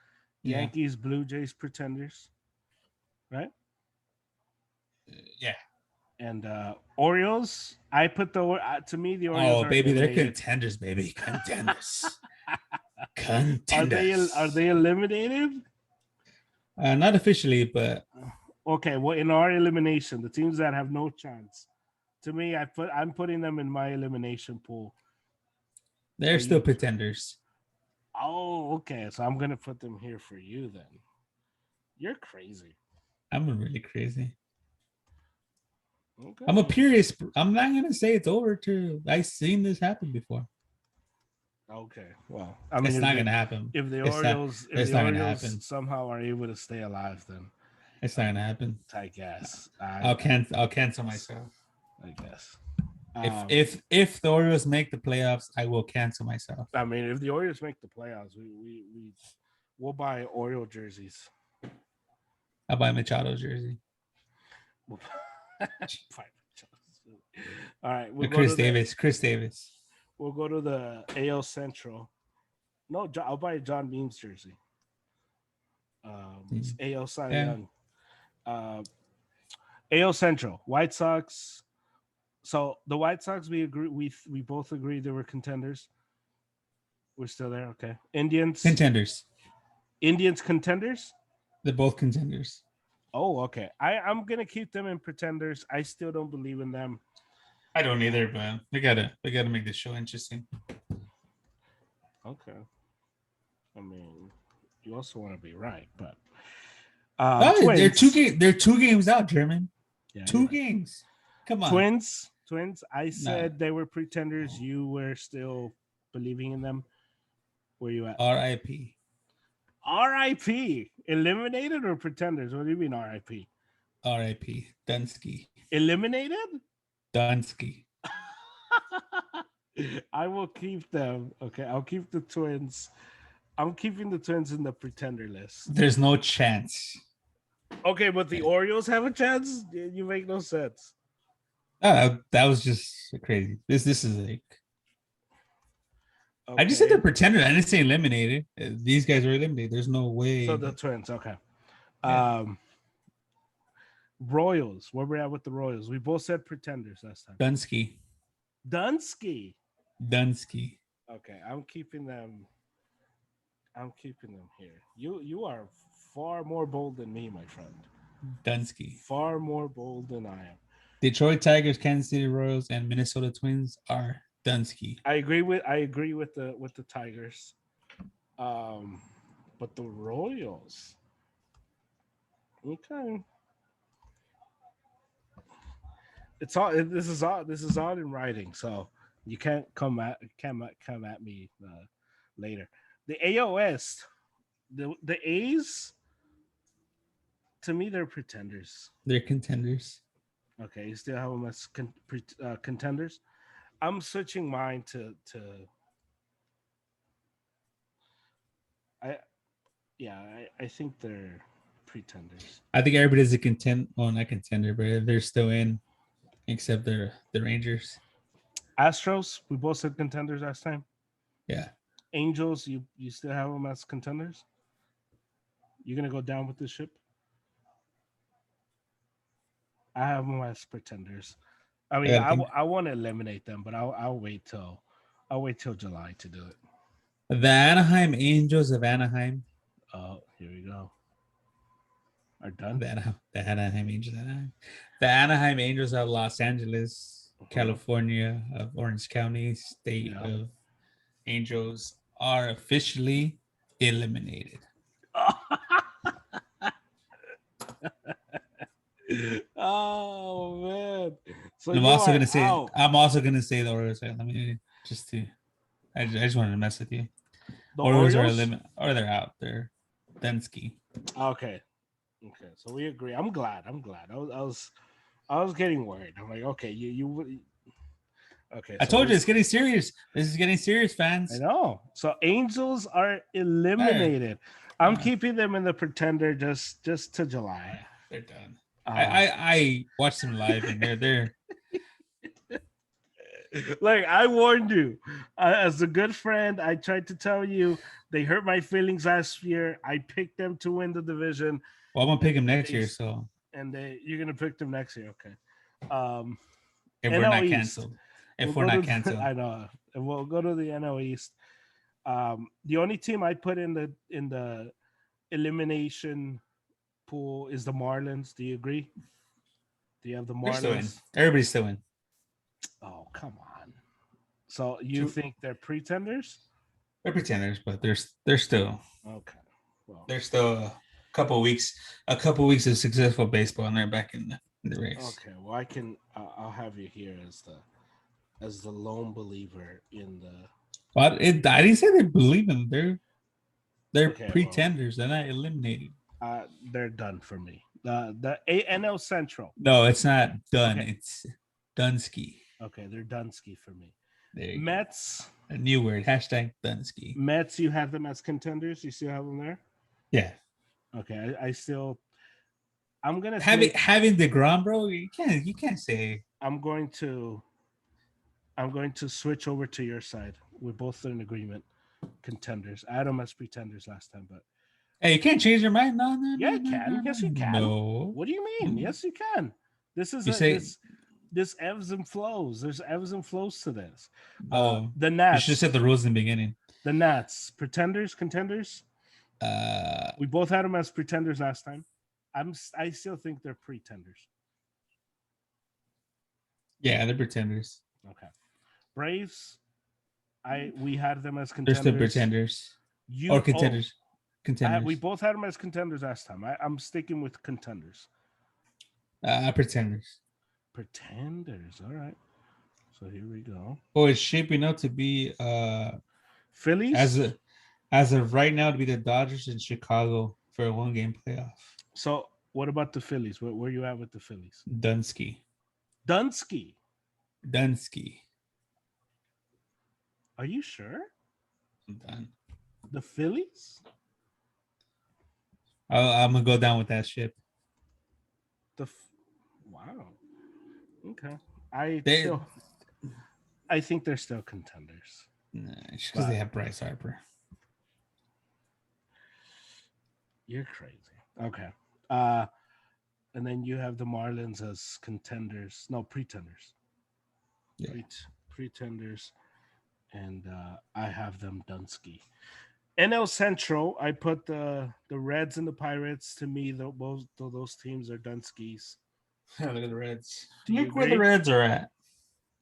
Speaker 2: Yeah.
Speaker 1: Yankees, Blue Jays pretenders, right?
Speaker 2: yeah.
Speaker 1: And Orioles. I put to me the Orioles.
Speaker 2: Oh,
Speaker 1: are
Speaker 2: baby, they're
Speaker 1: eliminated.
Speaker 2: contenders, baby. Contenders.
Speaker 1: Are
Speaker 2: Contenders.
Speaker 1: they eliminated?
Speaker 2: Not officially, but
Speaker 1: Okay, well, in our elimination, the teams that have no chance, to me, I'm putting them in my elimination pool.
Speaker 2: they're still pretenders.
Speaker 1: Oh, okay. So I'm gonna put them here for you then. You're crazy.
Speaker 2: I'm really crazy.
Speaker 1: Okay.
Speaker 2: I'm a purist. I'm not gonna say it's over till I've seen this happen before.
Speaker 1: Okay. Well, I mean,
Speaker 2: It's not gonna happen.
Speaker 1: If the
Speaker 2: It's not-
Speaker 1: Orioles,
Speaker 2: it's not gonna happen.
Speaker 1: somehow are able to stay alive, then
Speaker 2: It's not gonna happen.
Speaker 1: I guess
Speaker 2: I'll cancel myself.
Speaker 1: I guess.
Speaker 2: If the Orioles make the playoffs, I will cancel myself.
Speaker 1: I mean, if the Orioles make the playoffs, we'll buy Oriole jerseys.
Speaker 2: I'll buy Machado jersey.
Speaker 1: All right,
Speaker 2: Chris Davis.
Speaker 1: We'll go to the AL Central. No, I'll buy a John Beams jersey. It's AL Cy Young. AL Central, White Sox. So the White Sox, we agree. We both agree they were contenders. We're still there, okay. Indians contenders.
Speaker 2: They're both contenders.
Speaker 1: Oh, okay. I'm gonna keep them in pretenders. I still don't believe in them.
Speaker 2: I don't either, but we gotta make this show interesting.
Speaker 1: Okay. I mean, you also want to be right, but
Speaker 2: they're 2 games out, German.
Speaker 1: Yeah,
Speaker 2: 2 games. Come on.
Speaker 1: Twins. I said they were pretenders. You were still believing in them. Where you at?
Speaker 2: R.I.P.
Speaker 1: R.I.P. Eliminated or pretenders? What do you mean R.I.P.?
Speaker 2: R.I.P. Dunsky.
Speaker 1: Eliminated?
Speaker 2: Dunsky.
Speaker 1: I will keep them. Okay, I'll keep the Twins. I'm keeping the Twins in the pretender list.
Speaker 2: There's no chance.
Speaker 1: Okay, but the Orioles have a chance? You make no sense.
Speaker 2: That was just crazy. This is like.
Speaker 1: Okay.
Speaker 2: I just said they're pretenders. I didn't say eliminated. These guys are eliminated. There's no way.
Speaker 1: So the Twins, okay.
Speaker 2: Yeah.
Speaker 1: Royals. Where we at with the Royals? We both said pretenders last time.
Speaker 2: Dunsky.
Speaker 1: Dunsky.
Speaker 2: Okay,
Speaker 1: I'm keeping them. I'm keeping them here. You are far more bold than me, my friend.
Speaker 2: Dunsky.
Speaker 1: Far more bold than I am.
Speaker 2: Detroit Tigers, Kansas City Royals, and Minnesota Twins are Dunsky.
Speaker 1: I agree with the Tigers. But the Royals. Okay. It's all this is all in writing, so you can't come at me later. The AL West, the A's, to me they're pretenders.
Speaker 2: They're contenders.
Speaker 1: Okay, you still have them as contenders. I'm switching mine to I think they're pretenders.
Speaker 2: I think everybody's a contend. Well, not contender, but they're still in, except the Rangers.
Speaker 1: Astros, we both said contenders last time.
Speaker 2: Yeah.
Speaker 1: Angels, you still have them as contenders? You're gonna go down with this ship? I have them as pretenders. I mean, I want to eliminate them, but I'll wait till July to do it.
Speaker 2: The Anaheim Angels of Anaheim.
Speaker 1: Oh, here we go. Are done.
Speaker 2: The Anaheim Angels. The Anaheim Angels of Los Angeles, California, of Orange County, state of Angels are officially eliminated.
Speaker 1: Oh man! So
Speaker 2: I'm also gonna say the Orioles. Let me just to. I just wanted to mess with you. The Orioles are eliminated, or they're out. They're Dunsky.
Speaker 1: Okay. So we agree. I'm glad. I was getting worried. I'm like, okay, you. Okay.
Speaker 2: I told you it's getting serious. This is getting serious, fans.
Speaker 1: I know. So Angels are eliminated. I'm keeping them in the pretender just to July.
Speaker 2: They're done. I watched them live, and they're
Speaker 1: like I warned you. As a good friend, I tried to tell you they hurt my feelings last year. I picked them to win the division.
Speaker 2: Well, I'm gonna pick them next year. So
Speaker 1: you're gonna pick them next year, okay?
Speaker 2: If we're not canceled. If we're not canceled,
Speaker 1: I know. And we'll go to the NL East. The only team I put in the elimination pool is the Marlins. Do you agree? Do you have the Marlins?
Speaker 2: Everybody's still in.
Speaker 1: Oh, come on. So you think they're pretenders?
Speaker 2: They're pretenders, but they're still
Speaker 1: okay. Well,
Speaker 2: they're still a couple weeks of successful baseball, and they're back in the race.
Speaker 1: Okay. Well, I'll have you here as the lone believer in the.
Speaker 2: But I didn't say they believe in them. They're pretenders. Well, they're not eliminated.
Speaker 1: They're done for me. The NL Central.
Speaker 2: No, it's not done. Okay. It's Dunsky.
Speaker 1: Okay, they're Dunsky for me.
Speaker 2: There
Speaker 1: Mets.
Speaker 2: Go. A new word. #Dunsky.
Speaker 1: Mets, you have them as contenders. You still have them there?
Speaker 2: Yeah.
Speaker 1: Okay, I still. I'm gonna
Speaker 2: having DeGrom, bro. You can't say.
Speaker 1: I'm going to switch over to your side. We're both in agreement. Contenders. I had them as pretenders last time, but.
Speaker 2: Hey, you can't change your mind. No.
Speaker 1: Yeah, you can. Yes, you can.
Speaker 2: No.
Speaker 1: What do you mean? Yes, you can. This is this ebbs and flows. There's ebbs and flows to this. The Nats.
Speaker 2: You should set the rules in the beginning.
Speaker 1: The Nats. Pretenders, contenders? We both had them as pretenders last time. I still think they're pretenders.
Speaker 2: Yeah, they're pretenders.
Speaker 1: Okay. Braves. We had them as contenders.
Speaker 2: They're still pretenders. Or contenders. Contenders.
Speaker 1: We both had them as contenders last time. I'm sticking with contenders.
Speaker 2: Pretenders.
Speaker 1: Pretenders. All right. So here we go.
Speaker 2: Oh, it's shaping up to be
Speaker 1: Phillies
Speaker 2: as of right now to be the Dodgers in Chicago for a 1-game playoff.
Speaker 1: So What about the Phillies? Where you at with the Phillies?
Speaker 2: Dunsky.
Speaker 1: Dunsky.
Speaker 2: Dunsky.
Speaker 1: Are you sure?
Speaker 2: I'm done.
Speaker 1: The Phillies?
Speaker 2: I'm gonna go down with that ship.
Speaker 1: Wow. Okay. I
Speaker 2: They,
Speaker 1: still I think they're still contenders.
Speaker 2: nah, just because they have Bryce Harper.
Speaker 1: You're crazy. Okay. And then you have the Marlins as contenders. No, pretenders.
Speaker 2: Yeah.
Speaker 1: Pretenders. And I have them Dunsky. NL Central, I put the Reds and the Pirates. To me, both those teams are Dunskies.
Speaker 2: Look at the Reds.
Speaker 1: Do you
Speaker 2: Look where the
Speaker 1: agree?
Speaker 2: Reds are at.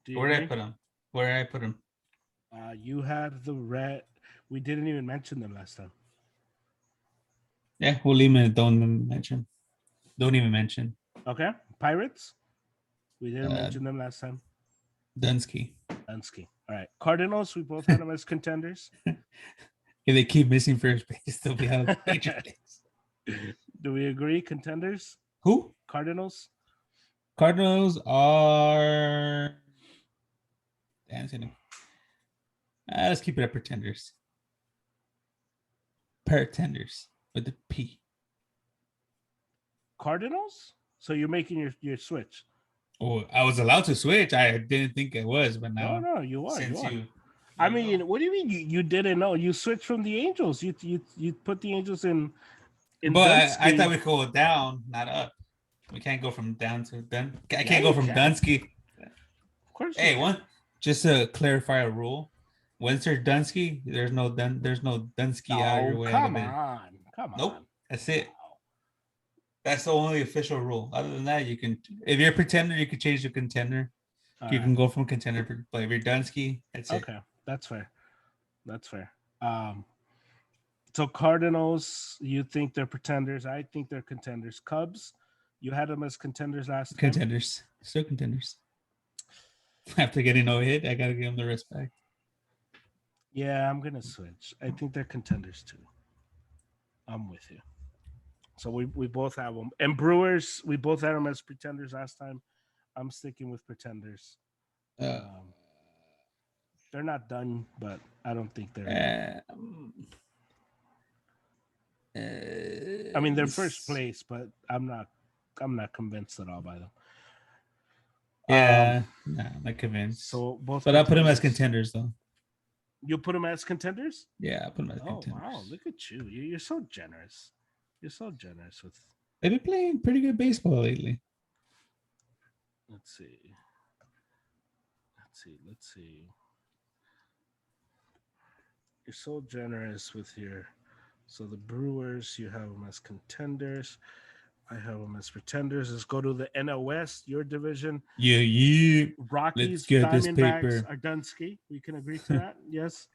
Speaker 1: Do you
Speaker 2: Where did I
Speaker 1: agree?
Speaker 2: put them? Where did I put them?
Speaker 1: You had the Red. We didn't even mention them last time.
Speaker 2: Yeah, we'll leave them. Don't mention. Don't even mention.
Speaker 1: Okay. Pirates. We didn't mention them last time.
Speaker 2: Dunsky.
Speaker 1: Dunsky. All right. Cardinals. We both had them as contenders.
Speaker 2: If they keep missing first base, they'll be out of major leagues.
Speaker 1: Do we agree? Contenders.
Speaker 2: Who?
Speaker 1: Cardinals.
Speaker 2: Cardinals are dancing. Let's keep it at pretenders. Pretenders with the P.
Speaker 1: Cardinals. So you're making your switch.
Speaker 2: Oh, I was allowed to switch. I didn't think I was, but now
Speaker 1: No, you are.
Speaker 2: since you
Speaker 1: I mean, what do you mean you didn't know? You switched from the Angels. You put the Angels in.
Speaker 2: But I thought we could go down, not up. We can't go from down to Dun. I can't go from Dunsky.
Speaker 1: Of course.
Speaker 2: Hey, one. Just to clarify a rule: once there's Dunsky, there's no Dunsky out of your way.
Speaker 1: Come on.
Speaker 2: Nope, that's it. That's the only official rule. Other than that, you can. If you're a pretender, you can change to contender. You can go from contender, but if you're Dunsky, that's it.
Speaker 1: Okay, that's fair. That's fair. So Cardinals, you think they're pretenders? I think they're contenders. Cubs, you had them as contenders last time.
Speaker 2: Contenders, still contenders. After getting no hit, I gotta give them the respect.
Speaker 1: Yeah, I'm gonna switch. I think they're contenders too. I'm with you. So we both have them. And Brewers, we both had them as pretenders last time. I'm sticking with pretenders. They're not done, but I don't think they're. I mean, they're first place, but I'm not convinced at all by them.
Speaker 2: Yeah, I'm not convinced.
Speaker 1: So both,
Speaker 2: but I'll put them as contenders though.
Speaker 1: You put them as contenders?
Speaker 2: Yeah, I'll put them as contenders.
Speaker 1: Wow, look at you! You're so generous. You're so generous with.
Speaker 2: They've been playing pretty good baseball lately.
Speaker 1: Let's see. You're so generous with your. So the Brewers, you have them as contenders. I have them as pretenders. Let's go to the NL West, your division.
Speaker 2: Yeah.
Speaker 1: Rockies, Diamondbacks are Dunsky. We can agree to that. Yes.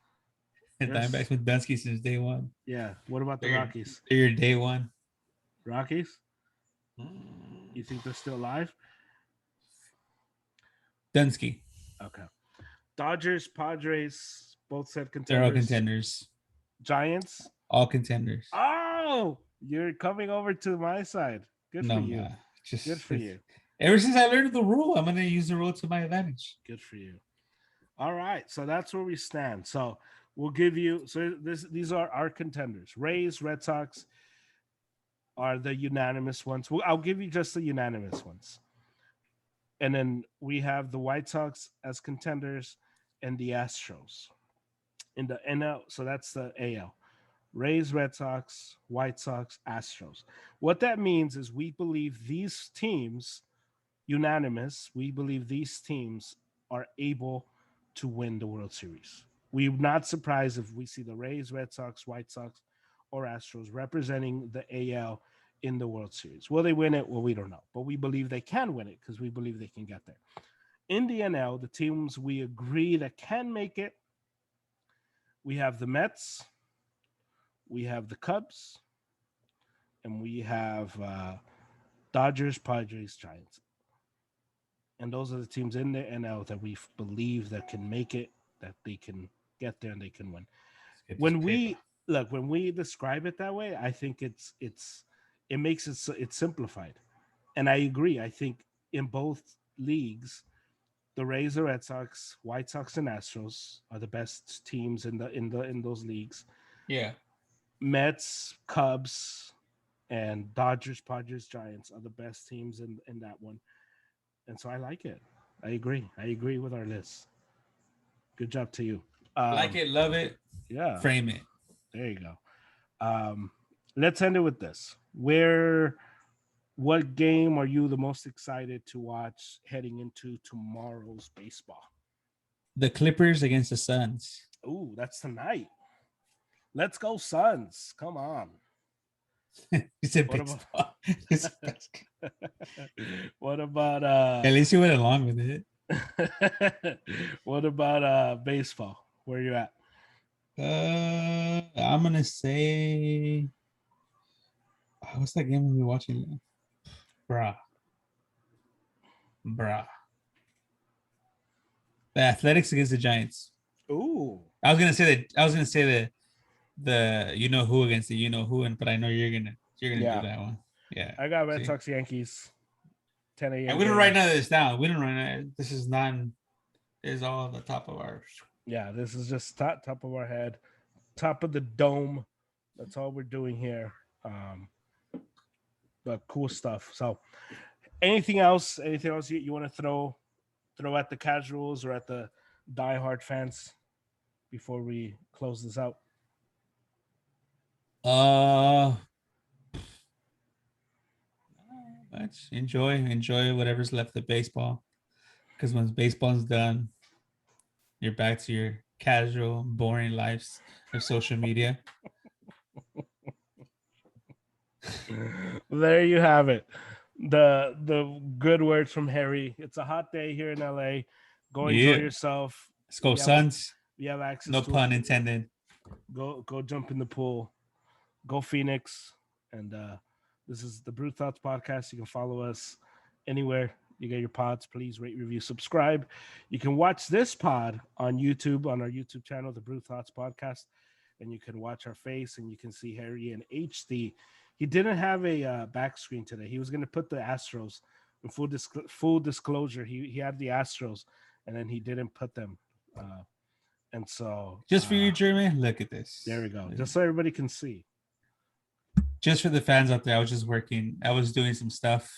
Speaker 2: Diamondbacks with Dunsky since day one.
Speaker 1: Yeah. What about the Rockies?
Speaker 2: They're your day one.
Speaker 1: Rockies? You think they're still alive?
Speaker 2: Dunsky.
Speaker 1: Okay. Dodgers, Padres, both said contenders.
Speaker 2: They're all contenders.
Speaker 1: Giants?
Speaker 2: All contenders.
Speaker 1: Oh, you're coming over to my side. Good for you. Good for you.
Speaker 2: Ever since I learned the rule, I'm going to use the rule to my advantage.
Speaker 1: Good for you. All right. So that's where we stand. So we'll give you. So these are our contenders. Rays, Red Sox are the unanimous ones. I'll give you just the unanimous ones. And then we have the White Sox as contenders and the Astros in the NL. So that's the AL. Rays, Red Sox, White Sox, Astros. What that means is we believe these teams, unanimous, we believe these teams are able to win the World Series. We're not surprised if we see the Rays, Red Sox, White Sox, or Astros representing the AL in the World Series. Will they win it? Well, we don't know. But we believe they can win it because we believe they can get there. In the NL, the teams we agree that can make it, we have the Mets, we have the Cubs, and we have Dodgers, Padres, Giants. And those are the teams in the NL that we believe that can make it, that they can get there and they can win. When we describe it that way, I think it's it makes it's simplified. And I agree. I think in both leagues, the Rays, the Red Sox, White Sox, and Astros are the best teams in those leagues.
Speaker 2: Yeah.
Speaker 1: Mets, Cubs, and Dodgers, Padres, Giants are the best teams in that one. And so I like it. I agree. I agree with our list. Good job to you.
Speaker 2: Like it, love it,
Speaker 1: Yeah,
Speaker 2: frame it.
Speaker 1: there you go. Um, let's end it with this. What game are you the most excited to watch heading into tomorrow's baseball?
Speaker 2: The Clippers against the Suns.
Speaker 1: Ooh, that's tonight. Let's go Suns. Come on.
Speaker 2: He said
Speaker 1: What about
Speaker 2: baseball.
Speaker 1: what about
Speaker 2: At least you went along with it.
Speaker 1: what about baseball? Where you at?
Speaker 2: I'm gonna say, what's that game we were watching? Bruh. The Athletics against the Giants.
Speaker 1: Ooh.
Speaker 2: I was gonna say that. I was gonna say the you know who against the you know who, and but I know you're gonna do
Speaker 1: Yeah.
Speaker 2: that one. Yeah.
Speaker 1: I got Red
Speaker 2: See?
Speaker 1: Sox Yankees. 10 a.m.
Speaker 2: And we didn't
Speaker 1: game.
Speaker 2: write none of this down. We didn't write none. This is non. This is all on the top of ours.
Speaker 1: Yeah, this is just top of our head, top of the dome. That's all we're doing here. But cool stuff. So, anything else? Anything else you want to throw at the casuals or at the diehard fans before we close this out?
Speaker 2: Much enjoy whatever's left of baseball, because once baseball's done, you're back to your casual, boring lives of social media.
Speaker 1: There you have it. The good words from Harry. It's a hot day here in LA. Go enjoy yourself.
Speaker 2: Let's go,
Speaker 1: We have-
Speaker 2: Suns.
Speaker 1: We have access
Speaker 2: No
Speaker 1: to
Speaker 2: pun intended.
Speaker 1: Go jump in the pool. Go Phoenix. And this is the Brew Thoughts podcast. You can follow us anywhere you get your pods. Please rate, review, subscribe. You can watch this pod on YouTube, on our YouTube channel, the Brew Thoughts podcast, and you can watch our face and you can see Harry in HD. He didn't have a back screen today. He was going to put the Astros. In full disclosure, he had the Astros, and then he didn't put them. And so,
Speaker 2: Just for you, Jeremy, look at this.
Speaker 1: There we go. Just so everybody can see.
Speaker 2: Just for the fans out there, I was just working. I was doing some stuff.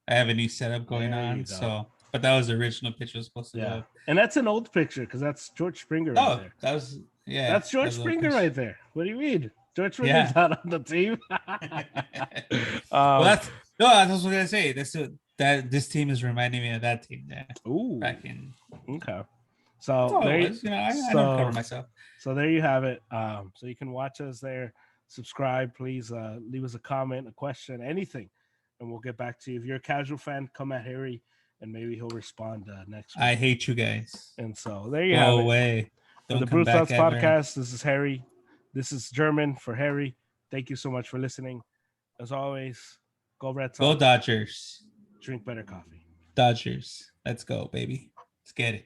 Speaker 2: I have a new setup going
Speaker 1: There you
Speaker 2: on.
Speaker 1: go.
Speaker 2: So, but that was the original picture was supposed to look.
Speaker 1: And that's an old picture because that's George Springer right there.
Speaker 2: That was
Speaker 1: That's George Springer right there. What do you mean? George Springer's not on the team.
Speaker 2: Well, that's what I was gonna say. That this team is reminding me of that team there.
Speaker 1: Ooh.
Speaker 2: Back in.
Speaker 1: Okay. So
Speaker 2: I
Speaker 1: there,
Speaker 2: I don't cover myself.
Speaker 1: So there you have it. So you can watch us there. Subscribe, please. Leave us a comment, a question, anything, and we'll get back to you. If you're a casual fan, come at Harry, and maybe he'll respond next week.
Speaker 2: I hate you guys.
Speaker 1: And so there you have it.
Speaker 2: Go away.
Speaker 1: For the Brew Thoughts podcast, this is Harry. This is German for Harry. Thank you so much for listening. As always, go Red Sox.
Speaker 2: Go Dodgers.
Speaker 1: Drink better coffee.
Speaker 2: Dodgers. Let's go, baby. Let's get it.